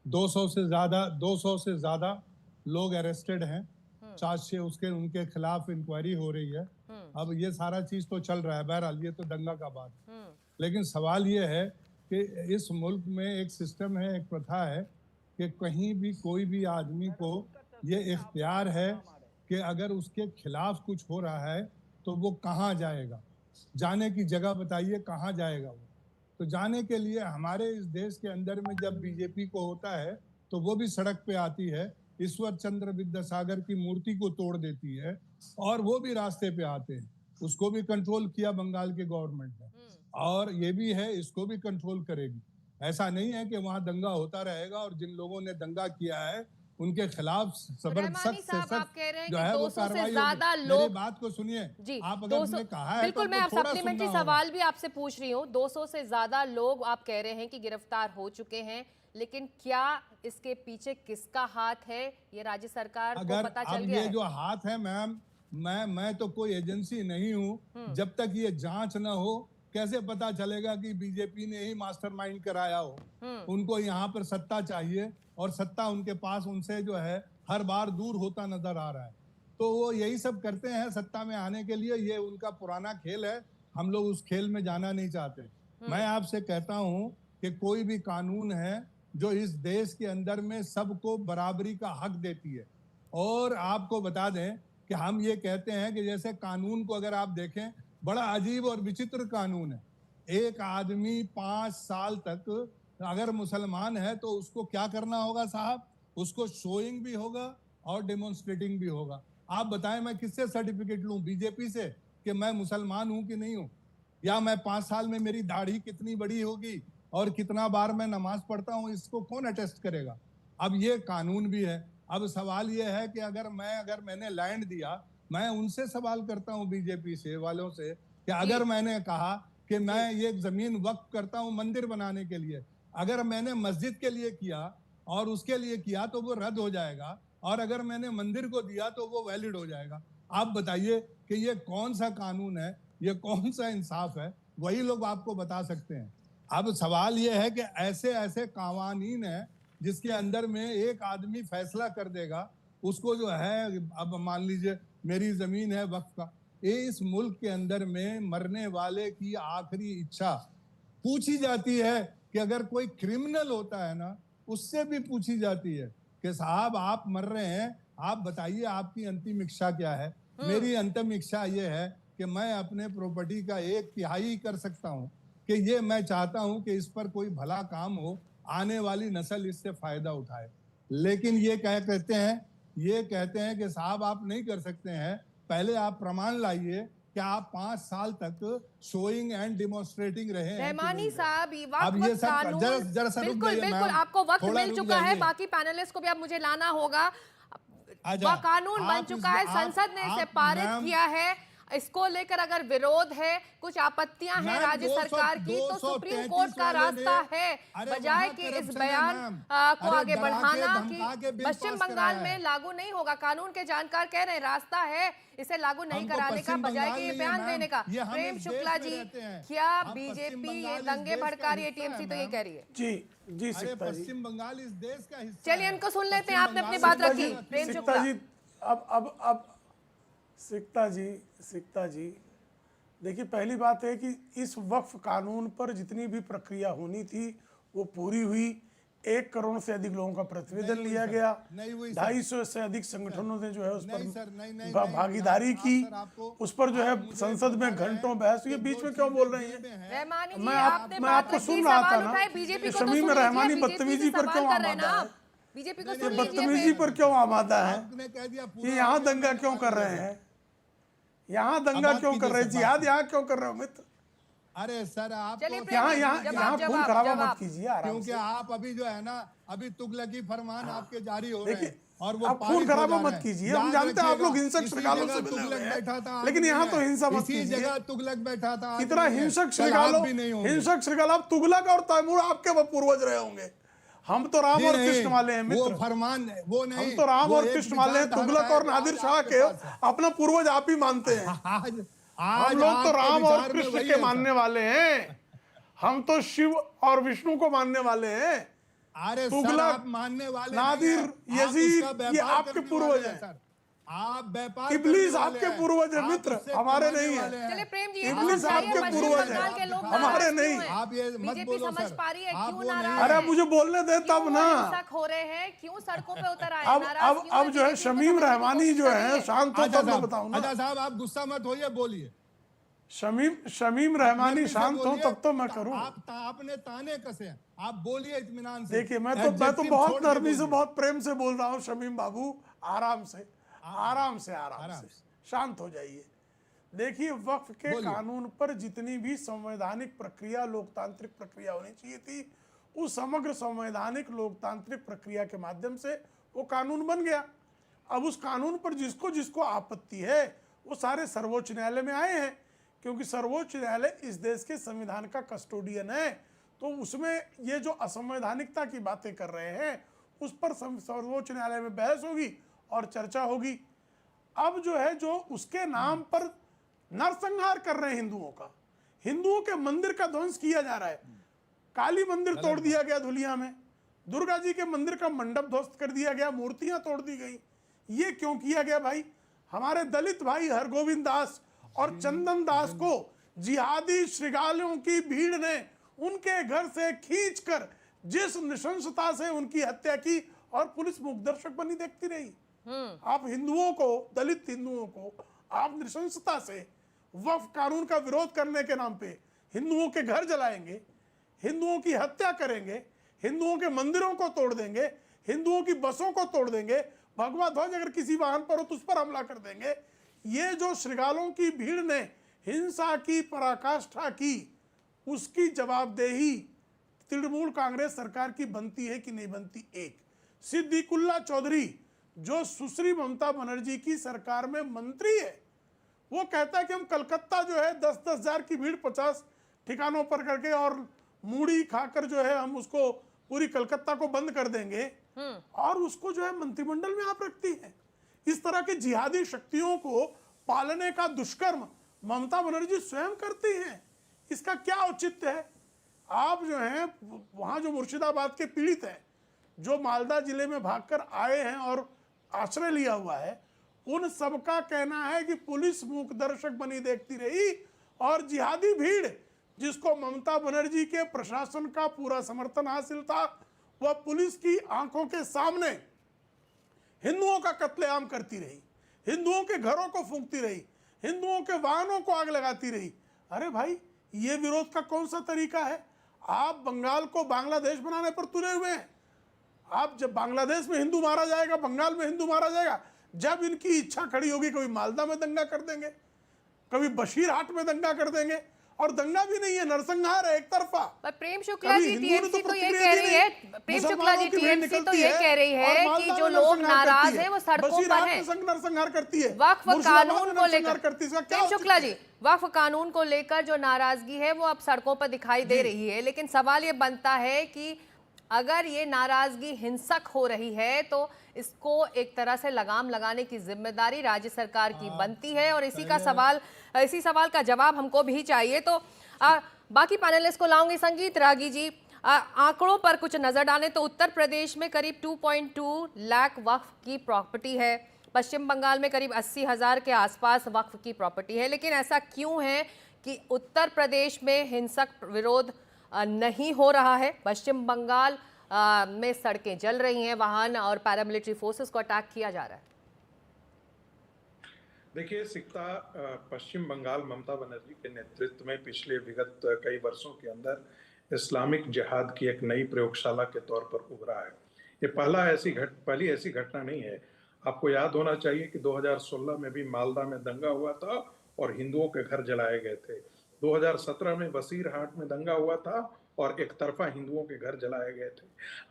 200 से ज्यादा लोग अरेस्टेड हैं, चार्जशीट उसके उनके खिलाफ इंक्वायरी हो रही है। अब ये सारा चीज तो चल रहा है, बहरहाल ये तो दंगा का बात, लेकिन सवाल ये है कि इस मुल्क में एक सिस्टम है, एक प्रथा है कि कहीं भी कोई भी आदमी को ये इख्तियार है कि अगर उसके खिलाफ कुछ हो रहा है तो वो कहाँ जाएगा, जाने की जगह बताइए, कहाँ जाएगा वो। तो जाने के लिए हमारे इस देश के अंदर में जब बीजेपी को होता है तो वो भी सड़क पे आती है, ईश्वर चंद्र विद्यासागर की मूर्ति को तोड़ देती है और वो भी रास्ते पे आते हैं। उसको भी कंट्रोल किया बंगाल के गवर्नमेंट ने, और ये भी है इसको भी कंट्रोल करेगी। ऐसा नहीं है कि वहाँ दंगा होता रहेगा और जिन लोगों ने दंगा किया है उनके खिलाफ सख्त से सख्त जो है वो कार्रवाई होगी। मेरी बात को सुनिए जी, आप अगर ने कहा है बिल्कुल, मैं सप्लीमेंट्री सवाल भी आपसे पूछ रही हूँ। 200 से ज्यादा लोग आप कह रहे हैं कि गिरफ्तार हो चुके हैं, लेकिन क्या इसके पीछे किसका हाथ है, ये राज्य सरकार को पता चल गया है? ये जो हाथ है मैम, मैं तो कोई एजेंसी नहीं हूँ। जब तक ये जांच न हो कैसे पता चलेगा कि बीजेपी ने ही मास्टरमाइंड कराया हो। उनको यहाँ पर सत्ता चाहिए और सत्ता उनके पास उनसे जो है हर बार दूर होता नजर आ रहा है। तो वो यही सब करते हैं सत्ता में आने के लिए। ये उनका पुराना खेल है, हम लोग उस खेल में जाना नहीं चाहते। मैं आपसे कहता हूँ कि कोई भी कानून है जो इस देश के अंदर में सबको बराबरी का हक देती है। और आपको बता दें कि हम ये कहते हैं कि जैसे कानून को अगर आप देखें, बड़ा अजीब और विचित्र कानून है। एक आदमी 5 साल तक अगर मुसलमान है तो उसको क्या करना होगा साहब? उसको शोइंग भी होगा और डेमोन्स्ट्रेटिंग भी होगा। आप बताएं मैं किससे सर्टिफिकेट लूं? बीजेपी से कि मैं मुसलमान हूं कि नहीं हूं? या मैं 5 साल में मेरी दाढ़ी कितनी बड़ी होगी और कितना बार मैं नमाज पढ़ता हूं, इसको कौन अटेस्ट करेगा? अब ये कानून भी है। अब सवाल ये है कि अगर मैंने लैंड दिया, मैं उनसे सवाल करता हूं बीजेपी से वालों से कि अगर मैंने कहा कि मैं ये जमीन वक्फ करता हूं मंदिर बनाने के लिए, अगर मैंने मस्जिद के लिए किया और उसके लिए किया तो वो रद्द हो जाएगा, और अगर मैंने मंदिर को दिया तो वो वैलिड हो जाएगा। आप बताइए कि ये कौन सा कानून है, ये कौन सा इंसाफ है? वही लोग आपको बता सकते हैं। अब सवाल ये है कि ऐसे ऐसे कानून है जिसके अंदर में एक आदमी फैसला कर देगा, उसको जो है, अब मान लीजिए मेरी जमीन है वक्फ का, इस मुल्क के अंदर में मरने वाले की आखिरी इच्छा पूछी जाती है कि अगर कोई क्रिमिनल होता है ना, उससे भी पूछी जाती है कि साहब आप मर रहे हैं, आप बताइए आपकी अंतिम इच्छा क्या है? मेरी अंतिम इच्छा ये है कि मैं अपने प्रॉपर्टी का 1/3 कर सकता हूँ, कि ये मैं चाहता हूँ कि इस पर कोई भला काम हो, आने वाली नस्ल इससे फायदा उठाए। लेकिन ये कहते हैं कि साहब आप नहीं कर सकते हैं, पहले आप प्रमाण लाइए कि आप 5 साल तक शोइंग एंड डिमोन्स्ट्रेटिंग रहे हैं। रहमानी साहब, अब ये सब बिल्कुल आपको वक्त मिल चुका है, बाकी पैनलिस्ट को भी अब मुझे लाना होगा। वह कानून बन चुका है, संसद ने इसे पारित किया है। इसको लेकर अगर विरोध है, कुछ आपत्तियां हैं राज्य सरकार की, तो सुप्रीम कोर्ट का रास्ता है, बजाय कि इस बयान को आगे बढ़ाना कि पश्चिम बंगाल में लागू नहीं होगा। कानून के जानकार कह रहे हैं रास्ता है इसे लागू नहीं कराने का, बजाय कि ये बयान देने का। प्रेम शुक्ला जी, क्या बीजेपी ये दंगे भड़का रही है? टीएमसी तो ये कह रही है। जी पश्चिम बंगाल इस देश का हिस्सा। चलिए इनको सुन लेते हैं, आपने अपनी बात रखी। प्रेम शुक्ला जी, अब सिक्ता जी देखिए, पहली बात है कि इस वक्फ कानून पर जितनी भी प्रक्रिया होनी थी वो पूरी हुई। 1 करोड़ से अधिक लोगों का प्रतिवेदन लिया गया, 250 से अधिक संगठनों ने जो है उस पर भागीदारी की, उस पर जो है संसद में घंटों बहस हुई। बीच में क्यों बोल रही है? मैं आपको सुन रहा था ना, शमीम रहमानी बदतमीजी पर क्यों आमादा है? बदतमीजी पर क्यों आमादा है? ये यहाँ दंगा क्यों कर रहे हैं? यहाँ दंगा क्यों कर रहे हैं? जिहाद यहाँ क्यों कर रहे हो मित्र? अरे सर, आप यहाँ खून खराबा मत कीजिए, क्योंकि आप अभी जो है ना, अभी तुगलकी फरमान आपके जारी हो रहे हैं और वो आप खून खराबा मत कीजिए। हम जानते हैं आप लोग हिंसक श्रृंगालों से मिले हुए हैं, लेकिन यहाँ तो हिंसा मत कीजिए। जगह तुगलक बैठा था, इतना हिंसक श्रृंगाल, अब तुगलक और तैमूर आपके वो पूर्वज रहे होंगे। हम तो राम और कृष्ण वाले हैं मित्र, फरमान वो नहीं, हम तो राम और कृष्ण वाले हैं। तुगलक और नादिर शाह के अपना पूर्वज आप ही मानते हैं। हम लोग तो राम और कृष्ण के मानने वाले हैं, हम तो शिव और विष्णु को मानने वाले हैं। अरे तुगलक, मानने वाले, नादिर, यजीद, ये आपके पूर्वज हैं। आप व्यापार, इब्लीस आपके पूर्वज है मित्र, हमारे नहीं है। चलिए प्रेम जी, इब्लीस आपके पूर्वज है, हमारे नहीं। आप ये मत बोलो समझ सर। पा रही है क्यों नाराज? अरे मुझे बोलने दे तब ना। हो रहे हैं क्यों सड़कों पे उतर आए? अब जो है शमीम रहमानी जो है शांत हो, तब मैं बताऊं ना। अच्छा साहब, आप गुस्सा मत होइए, बोलिए। शमीम रहमानी शांत हो तब तो मैं करूं। आपने ताने कसे हैं, आप बोलिए इत्मीनान से। देखिए, मैं तो बहुत नरमी से, बहुत प्रेम से बोल रहा हूँ। शमीम बाबू, आराम से शांत हो जाइए। देखिए, वक्फ के कानून पर जितनी भी संवैधानिक प्रक्रिया, लोकतांत्रिक प्रक्रिया होनी चाहिए थी, उस समग्र संवैधानिक लोकतांत्रिक प्रक्रिया के माध्यम से वो कानून बन गया। अब उस कानून पर जिसको जिसको आपत्ति है वो सारे सर्वोच्च न्यायालय में आए हैं, क्योंकि सर्वोच्च न्यायालय इस देश के संविधान का कस्टोडियन है। तो उसमें ये जो असंवैधानिकता की बातें कर रहे हैं उस पर सर्वोच्च न्यायालय में बहस होगी और चर्चा होगी। अब जो है जो उसके नाम पर नरसंहार कर रहे हैं हिंदुओं का, हिंदुओं के मंदिर का ध्वंस किया जा रहा है। काली मंदिर तोड़ दिया गया धुलिया में, दुर्गा जी के मंदिर का मंडप ध्वस्त कर दिया गया, मूर्तियां तोड़ दी गई। ये क्यों किया गया भाई? हमारे दलित भाई हरगोविंद दास और चंदन दास को जिहादी श्रृगालों की भीड़ ने उनके घर से खींचकर जिस नृशंसता से उनकी हत्या की, और पुलिस मूकदर्शक बनी देखती रही। आप हिंदुओं को, दलित हिंदुओं को आप नृशंसता से वक्फ कानून का विरोध करने के नाम पे हिंदुओं के घर जलाएंगे, हिंदुओं की हत्या करेंगे, हिंदुओं के मंदिरों को तोड़ देंगे, हिंदुओं की बसों को तोड़ देंगे, भगवा ध्वज अगर किसी वाहन पर हो तो उस पर हमला कर देंगे। ये जो श्रृगालों की भीड़ ने हिंसा की पराकाष्ठा की, उसकी जवाबदेही तृणमूल कांग्रेस सरकार की बनती है कि नहीं बनती? एक सिद्दीकुल्ला चौधरी जो सुश्री ममता बनर्जी की सरकार में मंत्री है, वो कहता है कि हम कलकत्ता जो है 10-10 हजार की भीड़ 50 ठिकानों पर करके और मूड़ी खाकर जो है हम उसको पूरी कलकत्ता को बंद कर देंगे, और उसको जो है मंत्रिमंडल में आप रखती हैं। इस तरह की जिहादी शक्तियों को पालने का दुष्कर्म ममता बनर्जी स्वयं करती हैं। इसका क्या औचित्य है? आप जो हैं वहां जो मुर्शिदाबाद के पीड़ित हैं, जो मालदा जिले में भागकर आए हैं और आश्रय लिया हुआ है, उन सबका कहना है कि पुलिस मूकदर्शक बनी देखती रही, और जिहादी भीड़ जिसको ममता बनर्जी के प्रशासन का पूरा समर्थन हासिल था, वह पुलिस की आंखों के सामने हिंदुओं का कत्लेआम करती रही, हिंदुओं के घरों को फूंकती रही, हिंदुओं के वाहनों को आग लगाती रही। अरे भाई, ये विरोध का कौन सा तरीका है? आप बंगाल को बांग्लादेश बनाने पर तुले हुए हैं। आप जब बांग्लादेश में हिंदू मारा जाएगा, बंगाल में हिंदू मारा जाएगा, जब इनकी इच्छा खड़ी होगी कभी मालदा में दंगा कर देंगे, कभी बशीरहाट में दंगा कर देंगे, और दंगा भी नहीं है, नरसंहार है एक तरफा। पर प्रेम शुक्ला जी टीएमसी तो ये कह रही है, प्रेम शुक्ला जी टीएमसी तो ये कह रही है कि जो लोग नाराज हैं वो सड़कों पर हैं, नरसंहार करती है, वक्फ कानून को लेकर। प्रेम शुक्ला जी, वक्फ कानून को लेकर जो नाराजगी है वो अब सड़कों पर दिखाई दे रही है, लेकिन सवाल ये बनता है कि अगर ये नाराजगी हिंसक हो रही है तो इसको एक तरह से लगाम लगाने की जिम्मेदारी राज्य सरकार की बनती है, और इसी सवाल का जवाब हमको भी चाहिए। तो बाकी पैनलिस्ट को लाऊंगी। संगीत रागी जी, आंकड़ों पर कुछ नजर डालें तो उत्तर प्रदेश में करीब 2.2 लाख वक्फ की प्रॉपर्टी है, पश्चिम बंगाल में करीब 80,000 के आसपास वक्फ की प्रॉपर्टी है। लेकिन ऐसा क्यों है कि उत्तर प्रदेश में हिंसक विरोध नहीं हो रहा है? पश्चिम बंगाल में सड़कें जल रही हैं, वाहन और पैरामिलिट्री फोर्सेस को अटैक किया जा रहा है। देखिए, सिकता पश्चिम बंगाल ममता बनर्जी के नेतृत्व में पिछले विगत कई वर्षों के अंदर इस्लामिक जिहाद की एक नई प्रयोगशाला के तौर पर उभरा है। ये पहली ऐसी घटना नहीं है। आपको याद होना चाहिए कि 2016 में भी मालदा में दंगा हुआ था और हिंदुओं के घर जलाए गए थे। 2017 में बसीरहाट में दंगा हुआ था और एक तरफा हिंदुओं के घर जलाए गए थे।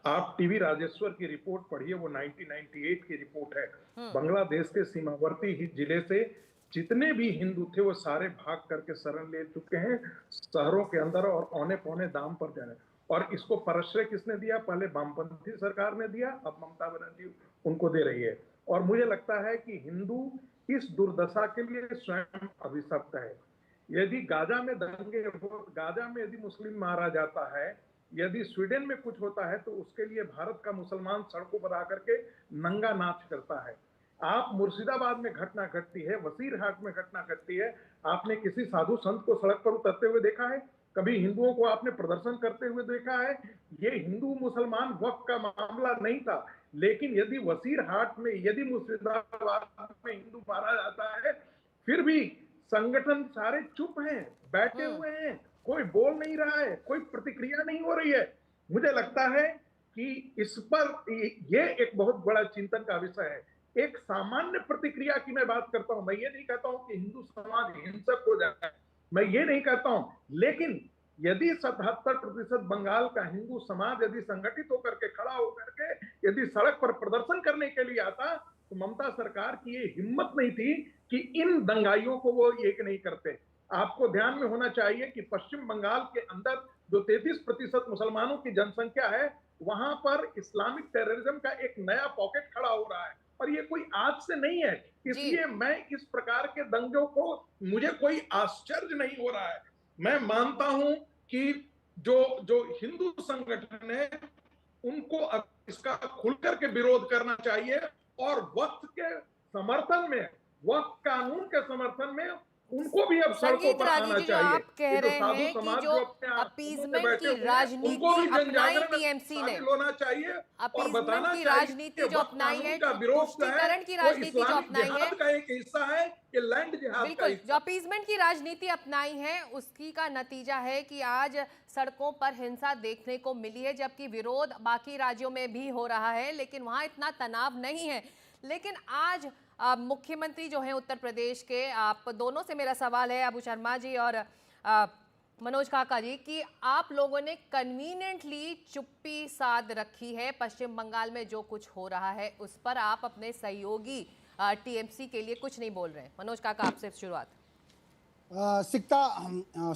आप टीवी राजेश्वर की रिपोर्ट पढ़िए, वो 1998 की रिपोर्ट है। बांग्लादेश के सीमावर्ती ही जिले से जितने भी हिंदू थे वो सारे भाग करके शरण ले चुके हैं शहरों के अंदर, और औने पौने दाम पर जा रहे हैं। और इसको प्रश्रय किसने दिया? पहले वामपंथी सरकार ने दिया, अब ममता बनर्जी उनको दे रही है। और मुझे लगता है कि हिंदू इस दुर्दशा के लिए स्वयं अभिशप्त है। यदि गाजा में दंगे हो, गाजा में यदि मुस्लिम मारा जाता है, यदि स्वीडन में कुछ होता है, तो उसके लिए भारत का मुसलमान सड़कों पर आकर के नंगा नाच करता है। आप मुर्शिदाबाद में घटना घटती है, वसीरहाट में घटना घटती है, आपने किसी साधु संत को सड़क पर उतरते हुए देखा है? कभी हिंदुओं को आपने प्रदर्शन करते हुए देखा है? ये हिंदू मुसलमान वक्त का मामला नहीं था। लेकिन यदि वसीरहाट में, यदि मुर्शिदाबाद में हिंदू मारा जाता है, फिर भी संगठन सारे चुप हैं, बैठे हुए हैं, कोई बोल नहीं रहा है, कोई प्रतिक्रिया नहीं हो रही है। मुझे लगता है कि इस पर ये एक बहुत बड़ा चिंतन का विषय है। एक सामान्य प्रतिक्रिया की मैं बात करता हूं। मैं ये नहीं कहता हूं कि हिंदू समाज हिंसक हो जाए, मैं ये नहीं कहता हूं, लेकिन यदि 77% बंगाल का हिंदू समाज यदि संगठित होकर के, खड़ा होकर के यदि सड़क पर प्रदर्शन करने के लिए आता, तो ममता सरकार की ये हिम्मत नहीं थी कि इन दंगाइयों को वो एक नहीं करते। आपको ध्यान में होना चाहिए कि पश्चिम बंगाल के अंदर जो 33% मुसलमानों की जनसंख्या है, वहां पर इस्लामिक टेररिज्म का एक नया पॉकेट खड़ा हो रहा है। और ये कोई आज से नहीं है, इसलिए मैं इस प्रकार के दंगों को, मुझे कोई आश्चर्य नहीं हो रहा है। मैं मानता हूं कि जो हिंदू संगठन है उनको अब इसका खुलकर के विरोध करना चाहिए और वक्त के समर्थन में, वक्त कानून के समर्थन में उनको भी अब सड़कों पर आना चाहिए। आप कह रहे हैं कि जो अपीजमेंट की राजनीति अपनाई टीएमसी ने, होना चाहिए और बताना की चाहिए राजनीति जो अपनाई है, तुष्टीकरण की राजनीति जो अपनाई है, का एक हिस्सा है कि लैंड जिहाद। बिल्कुल, जो अपीजमेंट की राजनीति अपनाई है उसकी का नतीजा है कि आज सड़कों पर हिंसा देखने को मिली है, जबकि विरोध बाकी राज्यों में भी हो रहा है लेकिन वहां इतना तनाव नहीं है। लेकिन आज मुख्यमंत्री जो हैं उत्तर प्रदेश के, आप दोनों से मेरा सवाल है, अबू शर्मा जी और मनोज काका जी, कि आप लोगों ने कन्वीनियंटली चुप्पी साध रखी है पश्चिम बंगाल में जो कुछ हो रहा है उस पर, आप अपने सहयोगी टीएमसी के लिए कुछ नहीं बोल रहे हैं। मनोज काका, आपसे शुरुआत।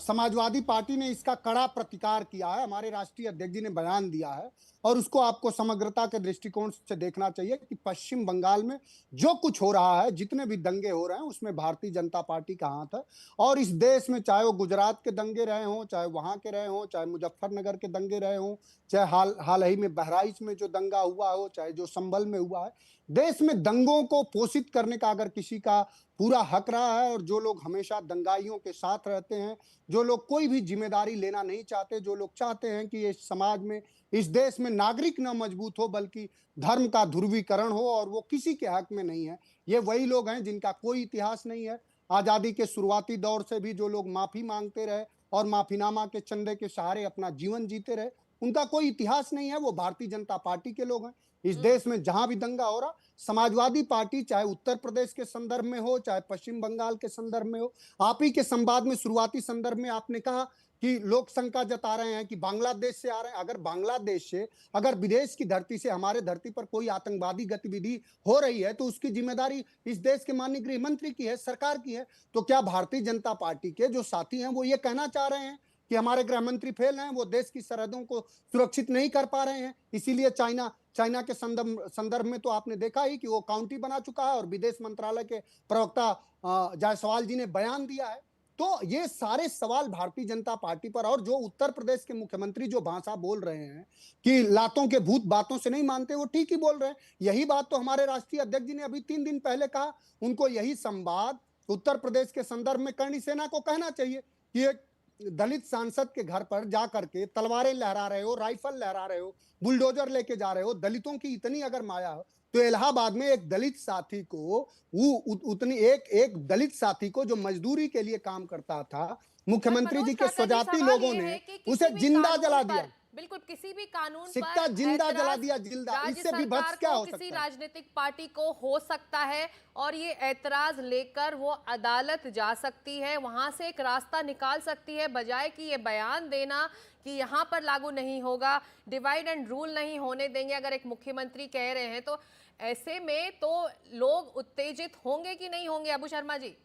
समाजवादी पार्टी ने इसका कड़ा प्रतिकार किया है। हमारे राष्ट्रीय अध्यक्ष जी ने बयान दिया है और उसको आपको समग्रता के दृष्टिकोण से देखना चाहिए कि पश्चिम बंगाल में जो कुछ हो रहा है, जितने भी दंगे हो रहे हैं उसमें भारतीय जनता पार्टी का हाथ है। और इस देश में चाहे वो गुजरात के दंगे रहे हों, चाहे वहां के रहे हों, चाहे मुजफ्फरनगर के दंगे रहे हों, चाहे हाल ही में बहराइच में जो दंगा हुआ हो, चाहे जो संभल में हुआ है, देश में दंगों को पोषित करने का अगर किसी का पूरा हक रहा है और जो लोग हमेशा दंगाइयों के साथ रहते हैं, जो लोग कोई भी जिम्मेदारी लेना नहीं चाहते, जो लोग चाहते हैं कि इस समाज में, इस देश में नागरिक न मजबूत हो बल्कि धर्म का ध्रुवीकरण हो और वो किसी के हक में नहीं है, ये वही लोग हैं जिनका कोई इतिहास नहीं है। आजादी के शुरुआती दौर से भी जो लोग माफी मांगते रहे और माफीनामा के चंदे के सहारे अपना जीवन जीते रहे, उनका कोई इतिहास नहीं है, वो भारतीय जनता पार्टी के लोग हैं। इस देश में जहां भी दंगा हो रहा, समाजवादी पार्टी चाहे उत्तर प्रदेश के संदर्भ में हो, चाहे पश्चिम बंगाल के संदर्भ में हो, आप ही के संवाद में शुरुआती संदर्भ में आपने कहा कि लोग शंका जता रहे हैं कि बांग्लादेश से आ रहे हैं। अगर बांग्लादेश से, अगर विदेश की धरती से हमारे धरती पर कोई आतंकवादी गतिविधि हो रही है तो उसकी जिम्मेदारी इस देश के माननीय गृह मंत्री की है, सरकार की है। तो क्या भारतीय जनता पार्टी के जो साथी हैं वो ये कहना चाह रहे हैं कि हमारे गृह मंत्री फेल हैं, वो देश की सरहदों को सुरक्षित नहीं कर पा रहे हैं, इसीलिए चाइना के संदर्भ में तो आपने देखा ही कि वो काउंटी बना चुका है और विदेश मंत्रालय के प्रवक्ता जायसवाल जी ने बयान दिया है। तो ये सारे सवाल भारतीय जनता पार्टी पर, और जो उत्तर प्रदेश के मुख्यमंत्री जो भाषा बोल रहे हैं कि लातों के भूत बातों से नहीं मानते, वो ठीक ही बोल रहे हैं। यही बात तो हमारे राष्ट्रीय अध्यक्ष जी ने अभी 3 दिन पहले कहा। उनको यही संवाद उत्तर प्रदेश के संदर्भ में करणी सेना को कहना चाहिए कि एक दलित सांसद के घर पर जाकर के तलवारें लहरा रहे हो, राइफल लहरा रहे हो, बुलडोजर लेके जा रहे हो, दलितों की इतनी अगर माया हो तो इलाहाबाद में एक दलित साथी को, एक दलित साथी को जो मजदूरी के लिए काम करता था, मुख्यमंत्री जी के स्वजाती लोगों ने उसे जिंदा जला दिया। बिल्कुल, किसी भी कानून सिक्का जिंदा जला दिया, जिंदा। इससे भी भत्स क्या हो सकता है? किसी राजनीतिक पार्टी को हो सकता है और ये ऐतराज लेकर वो अदालत जा सकती है, वहां से एक रास्ता निकाल सकती है, बजाय कि ये बयान देना कि यहाँ पर लागू नहीं होगा, डिवाइड एंड रूल नहीं होने देंगे। अगर एक मुख्यमंत्री कह रहे हैं तो ऐसे में तो लोग उत्तेजित होंगे कि नहीं होंगे? अबू शर्मा जी।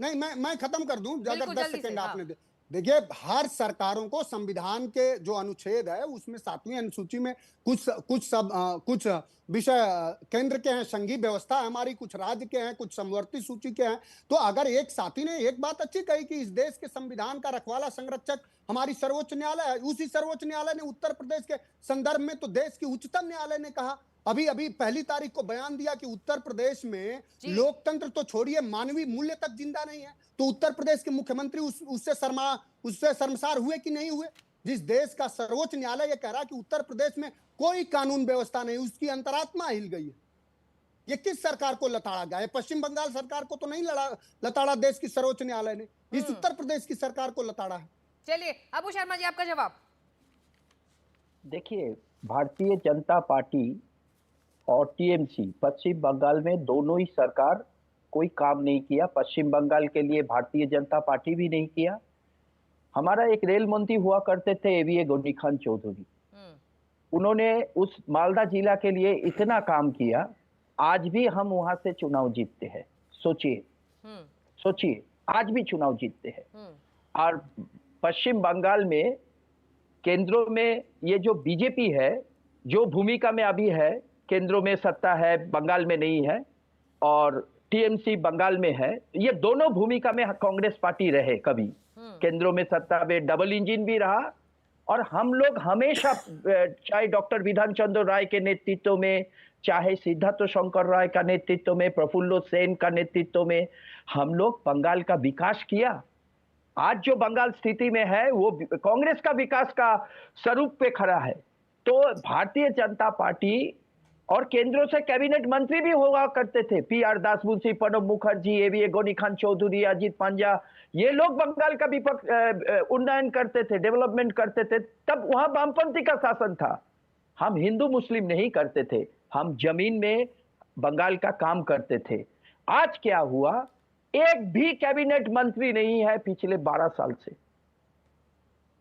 नहीं, मैं खत्म कर दूं, अगर 10 सेकंड आपने देखिए, हर सरकारों को संविधान के जो अनुच्छेद है उसमें 7वीं अनुसूची में कुछ विषय केंद्र के हैं, संघीय व्यवस्था हमारी, कुछ राज्य के हैं, कुछ समवर्ती सूची के हैं। तो अगर एक साथी ने एक बात अच्छी कही कि इस देश के संविधान का रखवाला संरक्षक हमारी सर्वोच्च न्यायालय है, उसी सर्वोच्च न्यायालय ने उत्तर प्रदेश के संदर्भ में तो देश की उच्चतम न्यायालय ने कहा, अभी 1 तारीख को बयान दिया कि उत्तर प्रदेश में लोकतंत्र तो छोड़िए, मानवीय मूल्य तक जिंदा नहीं है। तो उत्तर प्रदेश के मुख्यमंत्री उससे शर्मसार हुए कि नहीं हुए? जिस देश का सर्वोच्च न्यायालय ये कह रहा है कि उत्तर प्रदेश में कोई कानून व्यवस्था नहीं, उसकी अंतरात्मा हिल गई है। ये किस सरकार को लताड़ा गया है? पश्चिम बंगाल सरकार को तो नहीं लताड़ा देश की सर्वोच्च न्यायालय ने, इस उत्तर प्रदेश की सरकार को लताड़ा है। चलिए अबू शर्मा जी, आपका जवाब। देखिए, भारतीय जनता पार्टी और टीएमसी पश्चिम बंगाल में दोनों ही सरकार कोई काम नहीं किया। पश्चिम बंगाल के लिए भारतीय जनता पार्टी भी नहीं किया। हमारा एक रेल मंत्री हुआ करते थे एवीए गनी खान चौधरी, उन्होंने उस मालदा जिला के लिए इतना काम किया, आज भी हम वहां से चुनाव जीतते हैं। सोचिए आज भी चुनाव जीतते हैं। और पश्चिम बंगाल में केंद्रों में ये जो बीजेपी है, जो भूमिका में अभी है, केंद्रों में सत्ता है, बंगाल में नहीं है, और टीएमसी बंगाल में है। ये दोनों भूमिका में कांग्रेस पार्टी रहे, कभी केंद्रों में सत्ता में डबल इंजन भी रहा, और हम लोग हमेशा चाहे डॉक्टर विधान चंद्र राय के नेतृत्व में, चाहे सिद्धार्थ शंकर राय का नेतृत्व में, प्रफुल्ल सेन का नेतृत्व में, हम लोग बंगाल का विकास किया। आज जो बंगाल स्थिति में है वो कांग्रेस का विकास का स्वरूप पे खड़ा है। तो भारतीय जनता पार्टी और केंद्रों से कैबिनेट मंत्री भी हुआ करते थे, PR दास मुंशी, प्रणब मुखर्जी, AVA गनी खान चौधरी, अजीत पंजा, ये लोग बंगाल का विपक्ष उन्नयन करते थे, डेवलपमेंट करते थे। तब वहां वामपंथी का शासन था। हम हिंदू मुस्लिम नहीं करते थे, हम जमीन में बंगाल का काम करते थे। आज क्या हुआ, एक भी कैबिनेट मंत्री नहीं है पिछले 12 साल से।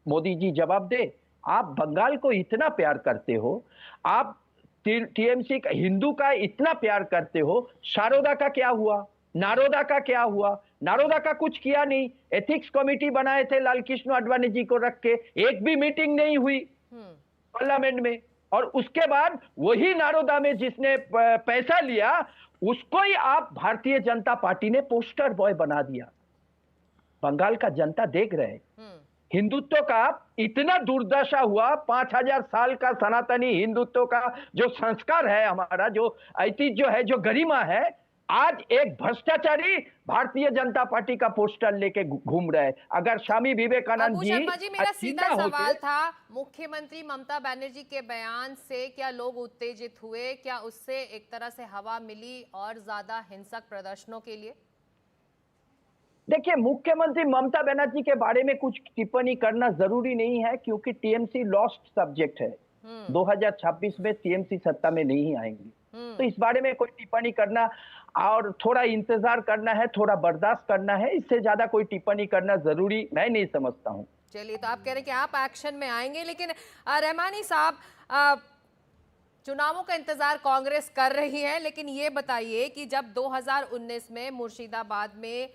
मोदी जी जवाब दे, आप बंगाल को इतना प्यार करते हो, आप टीएमसी का हिंदू का इतना प्यार करते हो, शारदा का क्या हुआ, नारोदा का क्या हुआ? नारोदा का कुछ किया नहीं। एथिक्स कमेटी बनाए थे लाल कृष्ण आडवाणी जी को रख के, एक भी मीटिंग नहीं हुई पार्लियामेंट में। और उसके बाद वही नारोदा में जिसने पैसा लिया उसको ही आप भारतीय जनता पार्टी ने पोस्टर बॉय बना दिया। बंगाल का जनता देख रहे, हिंदुत्व का इतना दुर्दशा हुआ। 5000 साल का सनातनी हिंदुत्व का जो संस्कार है हमारा, जो ऐतिह्य जो है, जो गरिमा है, आज एक भ्रष्टाचारी भारतीय जनता पार्टी का पोस्टर लेके घूम रहे हैं। अगर स्वामी विवेकानंद जी, शर्मा जी, मेरा सीधा सवाल था, मुख्यमंत्री ममता बनर्जी के बयान से क्या लोग उत्तेजित हुए? क्या उससे एक तरह से हवा मिली और ज्यादा हिंसक प्रदर्शनों के लिए? देखिए, मुख्यमंत्री ममता बनर्जी के बारे में कुछ टिप्पणी करना जरूरी नहीं है, क्योंकि टीएमसी लॉस्ट सब्जेक्ट है। 2026 में टीएमसी सत्ता में नहीं आएंगी, तो इस बारे में कोई टिप्पणी करना और थोड़ा इंतजार करना है, थोड़ा बर्दाश्त करना है, इससे ज्यादा कोई टिप्पणी करना जरूरी मैं नहीं समझता हूँ। चलिए, तो आप कह रहे हैं कि आप एक्शन में आएंगे, लेकिन रहमानी साहब, चुनावों का इंतजार कांग्रेस कर रही है, लेकिन ये बताइए कि जब 2019 में मुर्शिदाबाद में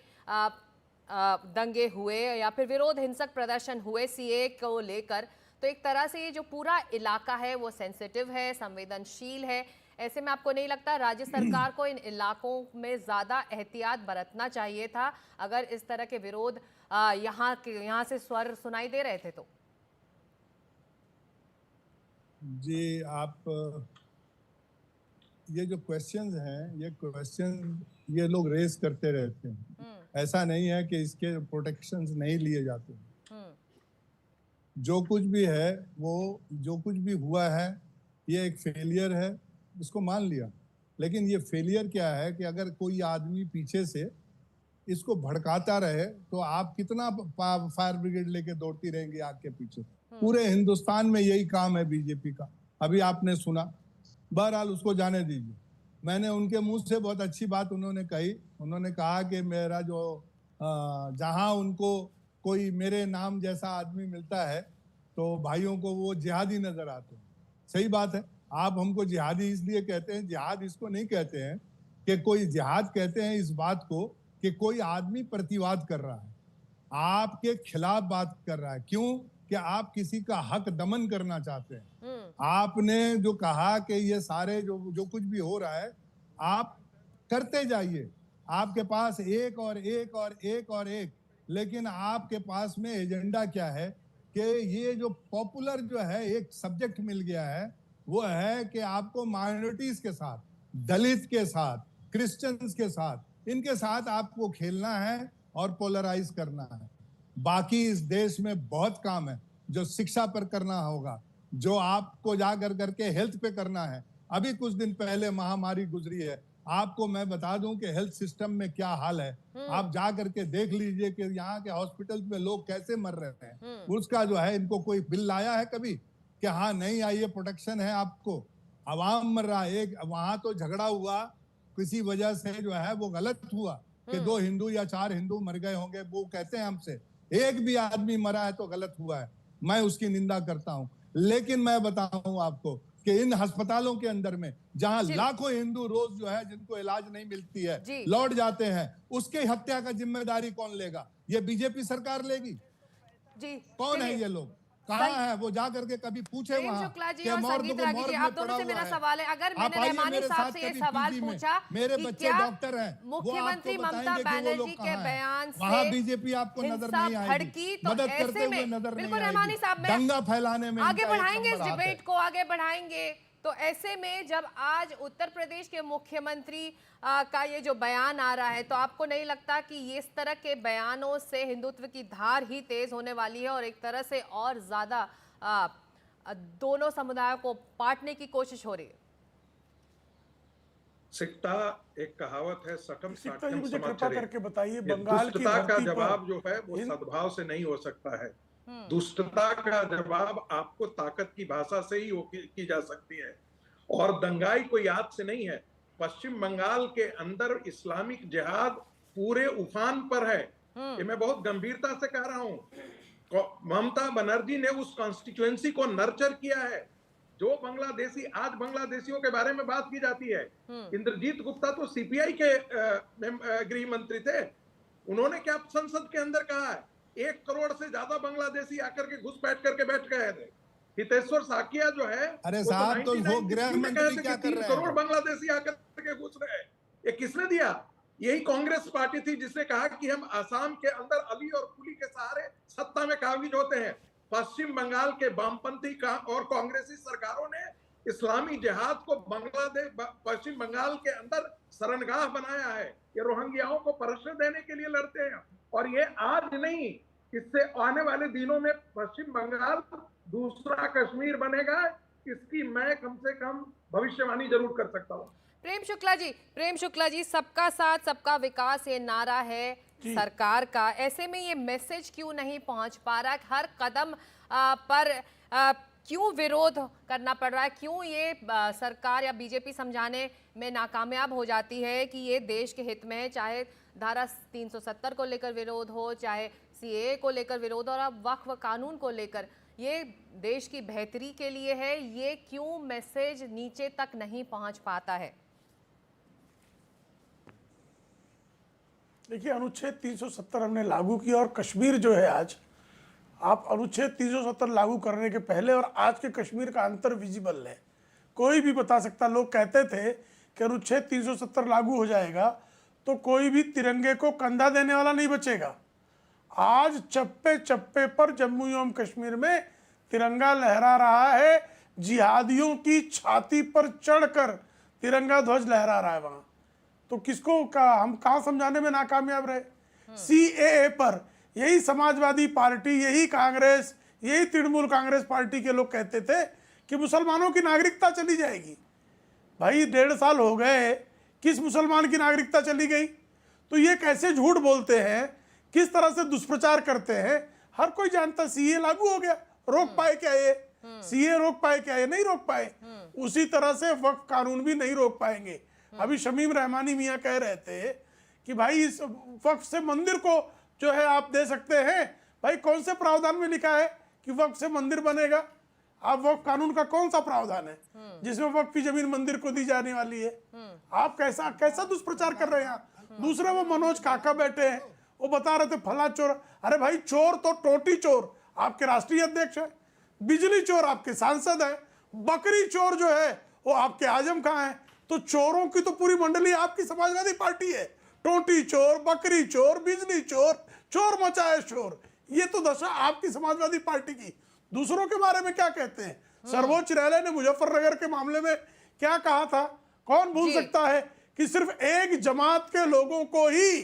दंगे हुए या फिर विरोध हिंसक प्रदर्शन हुए सीए को लेकर, तो एक तरह से ये जो पूरा इलाका है वो सेंसिटिव है, संवेदनशील है। ऐसे में आपको नहीं लगता राज्य सरकार को इन इलाकों में ज्यादा एहतियात बरतना चाहिए था, अगर इस तरह के विरोध यहाँ से स्वर सुनाई दे रहे थे? तो जी, आप ये जो क्वेश्चंस हैं, ये क्वेश्चन ये लोग रेस करते रहते हैं। ऐसा नहीं है कि इसके प्रोटेक्शंस नहीं लिए जाते। जो कुछ भी है, वो जो कुछ भी हुआ है, ये एक फेलियर है, इसको मान लिया। लेकिन ये फेलियर क्या है कि अगर कोई आदमी पीछे से इसको भड़काता रहे तो आप कितना फायर ब्रिगेड लेके दौड़ती रहेंगी आग के पीछे। पूरे हिंदुस्तान में यही काम है बीजेपी का। अभी आपने सुना, बहरहाल उसको जाने दीजिए। मैंने उनके मुंह से बहुत अच्छी बात उन्होंने कही। उन्होंने कहा कि मेरा जो जहां उनको कोई मेरे नाम जैसा आदमी मिलता है तो भाइयों को वो जिहादी नजर आते हैं। सही बात है, आप हमको जिहादी इसलिए कहते हैं, जिहाद इसको नहीं कहते हैं कि कोई जिहाद, कहते हैं इस बात को कि कोई आदमी प्रतिवाद कर रहा है, आपके खिलाफ बात कर रहा है। क्यों? कि आप किसी का हक दमन करना चाहते हैं। आपने जो कहा कि ये सारे जो कुछ भी हो रहा है आप करते जाइए, आपके पास एक और एक और एक और एक, लेकिन आपके पास में एजेंडा क्या है कि ये जो पॉपुलर जो है एक सब्जेक्ट मिल गया है, वो है कि आपको माइनॉरिटीज के साथ, दलित के साथ, क्रिश्चियंस के साथ, इनके साथ आपको खेलना है और पोलराइज करना है। बाकी इस देश में बहुत काम है जो शिक्षा पर करना होगा, जो आपको जा करके हेल्थ पे करना है। अभी कुछ दिन पहले महामारी गुजरी है, आपको मैं बता दूं कि हेल्थ सिस्टम में क्या हाल है। आप जा करके देख लीजिए कि यहाँ के हॉस्पिटल में लोग कैसे मर रहे हैं। उसका जो है, इनको कोई बिल लाया है कभी कि हाँ नहीं आई, ये प्रोटेक्शन है आपको? आवाम मर रहा है। एक वहां तो झगड़ा हुआ किसी वजह से, जो है वो गलत हुआ कि 2 हिंदू या 4 हिंदू मर गए होंगे, वो कहते हैं हमसे। एक भी आदमी मरा है तो गलत हुआ है, मैं उसकी निंदा करता हूं। लेकिन मैं बताऊं आपको कि इन अस्पतालों के अंदर में जहां लाखों हिंदू रोज जो है जिनको इलाज नहीं मिलती है लौट जाते हैं, उसके हत्या का जिम्मेदारी कौन लेगा? ये बीजेपी सरकार लेगी? जी, कौन है ये लोग? कहाँ है वो, जा करके कभी पूछे प्रेम वहाँ शुक्ला जी कि और मॉर्ग संगीत को रागी मॉर्ग जी, में आप दोनों पड़ा से हुआ मेरा है। सवाल है, अगर आप मैंने आइए रहमानी मेरे साहब साथ से ये कभी सवाल पीजी में, पूछा मेरे कि बच्चे क्या डॉक्टर हैं, वो आपको मुख्यमंत्री ममता बताएंगे कि वो बनर्जी लोग के कहाँ हैं। बयान वहाँ से बीजेपी आपको नजर हिंसा नहीं आएगी, भड़की, तो मदद ऐसे करते हुए में नजर नहीं बिल्कुल आएगी। रहमानी साहब, मैं दंगा फैलाने में आगे इनका एक बढ़ाएंगे इस नंबर हाथ है। डिबेट को, आगे बढ़ाएंगे। तो ऐसे में जब आज उत्तर प्रदेश के मुख्यमंत्री का ये जो बयान आ रहा है, तो आपको नहीं लगता कि ये इस तरह के बयानों से हिंदुत्व की धार ही तेज होने वाली है और एक तरह से और ज्यादा दोनों समुदायों को बांटने की कोशिश हो रही है? सिकटा एक कहावत है, सकम सिकटा जी साठम मुझे कृपा समाचरे। करके बताइए, ये बंगाल की दुष्टता का धरती जवाब पर जो है वो इन- सद्भाव से नहीं हो सकता है। दुष्टता का जवाब आपको ताकत की भाषा से ही की जा सकती है, और दंगाई कोई याद से नहीं है। पश्चिम बंगाल के अंदर इस्लामिक जिहाद पूरे उफान पर है, ये मैं बहुत गंभीरता से कह रहा हूं। ममता बनर्जी ने उस कॉन्स्टिट्यूएंसी को नर्चर किया है। जो बांग्लादेशी, आज बांग्लादेशियों के बारे में बात की जाती है, इंद्रजीत गुप्ता तो सीपीआई के गृह मंत्री थे, उन्होंने क्या संसद के अंदर कहा है, 1 करोड़ से ज्यादा बांग्लादेशी आकर के घुस बैठ गए थे। हितेश्वर साकिया जो है, अरे वो साहब, तो 99 वो गृह में मंत्री कहे थे क्या कि कर 3 रहे करोड़ हैं? बांग्लादेशी आकर के घुस रहे हैं। ये किसने दिया? यही कांग्रेस पार्टी थी जिसने कहा कि हम असम के अंदर अली और कुली के सहारे सत्ता में काबिज होते हैं। पश्चिम बंगाल के वामपंथी और कांग्रेसी सरकारों ने इस्लामी जिहाद को बांग्लादेश, पश्चिम बंगाल के अंदर शरणगाह बनाया है। ये रोहिंग्याओं को परमिशन देने के लिए लड़ते हैं, और ये आज नहीं, इससे आने वाले दिनों में पश्चिम बंगाल दूसरा कश्मीर बनेगा, इसकी मैं कम से कम भविष्यवाणी जरूर कर सकता हूँ। प्रेम शुक्ला जी, सबका साथ सबका विकास ये नारा है सरकार का, ऐसे में ये मैसेज क्यों नहीं पहुंच पा रहा? हर कदम पर क्यों विरोध करना पड़ रहा है? क्यों ये सरकार या बीजेपी समझाने में नाकामयाब हो जाती है कि ये देश के हित में है? चाहे धारा 370 को लेकर विरोध हो, चाहे सीएए को लेकर विरोध, और अब वक्फ कानून को लेकर, ये देश की बेहतरी के लिए है। ये क्यों मैसेज नीचे तक नहीं पहुंच पाता है? देखिए, अनुच्छेद 370 हमने लागू किया, और कश्मीर जो है, आज आप अनुच्छेद 370 लागू करने के पहले और आज के कश्मीर का अंतर विजिबल है, कोई भी बता सकता। लोग कहते थे कि अनुच्छेद 370 लागू हो जाएगा तो कोई भी तिरंगे को कंधा देने वाला नहीं बचेगा। आज चप्पे चप्पे पर जम्मू एवं कश्मीर में तिरंगा लहरा रहा है, जिहादियों की छाती पर चढ़कर तिरंगा ध्वज लहरा रहा है वहां। तो किसको का हम कहाँ समझाने में नाकामयाब रहे? सीएए पर यही समाजवादी पार्टी, यही कांग्रेस, यही तृणमूल कांग्रेस पार्टी के लोग कहते थे कि मुसलमानों की नागरिकता चली जाएगी। भाई 1.5 साल हो गए, किस मुसलमान की नागरिकता चली गई? तो ये कैसे झूठ बोलते हैं, किस तरह से दुष्प्रचार करते हैं? हर कोई जानता सीए लागू हो गया, रोक पाए क्या ये? सीए रोक पाए क्या? ये नहीं रोक पाए। उसी तरह से वक्फ कानून भी नहीं रोक पाएंगे। अभी शमीम रहमानी मियाँ कह रहे थे कि भाई इस वक्फ से मंदिर को जो है आप दे सकते हैं। भाई कौन से प्रावधान में लिखा है कि वक्फ से मंदिर बनेगा? आप वक्फ कानून का कौन सा प्रावधान है जिसमें वक्फ की जमीन मंदिर को दी जाने वाली है? आप कैसा दुष्प्रचार कर रहे हैं? दूसरे वो मनोज काका बैठे हैं, वो बता रहे थे फला चोर। अरे भाई, चोर तो टोटी चोर आपके राष्ट्रीय अध्यक्ष है, बिजली चोर आपके सांसद है, बकरी चोर जो है वो आपके आजम खां है। तो चोरों की तो पूरी मंडली आपकी समाजवादी पार्टी है। टोटी चोर, बकरी चोर, बिजली चोर, चोर मचाए शोर, ये तो दशा आपकी समाजवादी पार्टी की। दूसरों के बारे में क्या कहते हैं? सर्वोच्च न्यायालय ने मुजफ्फरनगर के मामले में क्या कहा था? कौन भूल सकता है कि सिर्फ एक जमात के लोगों को ही,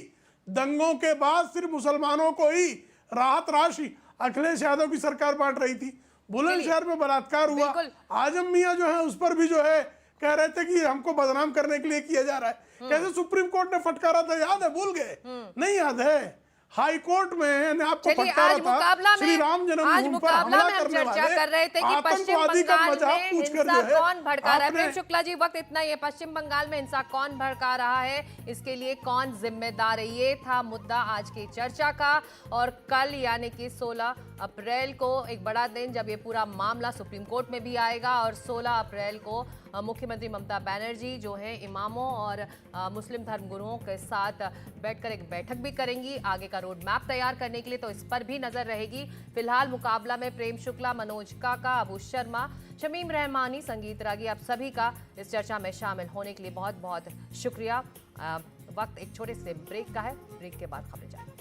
दंगों के बाद सिर्फ मुसलमानों को ही राहत राशि अखिलेश यादव की सरकार बांट रही थी। बुलंदशहर में बलात्कार हुआ, आजम मियां जो है उस पर भी जो है कह रहे थे कि हमको बदनाम करने के लिए किया जा रहा है। कैसे सुप्रीम कोर्ट ने फटकारा था, याद है? भूल गए? नहीं याद है? हाई कोर्ट में आपको फटकारा था श्री राम जन्मभूमि पर हमला करने वाले चर्चा कर रहे थे कि पश्चिम बंगाल में हिंसा कौन भड़का रहा है। प्रेम शुक्ला जी, वक्त इतना ही है। पश्चिम बंगाल में हिंसा कौन भड़का रहा है, इसके लिए कौन जिम्मेदार है, ये था मुद्दा आज की चर्चा का। और कल यानी कि 16 अप्रैल को एक बड़ा दिन जब ये पूरा मामला सुप्रीम कोर्ट में भी आएगा और 16 अप्रैल को मुख्यमंत्री ममता बनर्जी जो है इमामों और मुस्लिम धर्मगुरुओं के साथ बैठकर एक बैठक भी करेंगी आगे का रोड मैप तैयार करने के लिए, तो इस पर भी नजर रहेगी। फिलहाल मुकाबला में प्रेम शुक्ला, मनोज काका, अबू शर्मा, शमीम रहमानी, संगीत रागी, आप सभी का इस चर्चा में शामिल होने के लिए बहुत बहुत शुक्रिया। वक्त एक छोटे से ब्रेक का है, ब्रेक के बाद खबरें जाएंगी।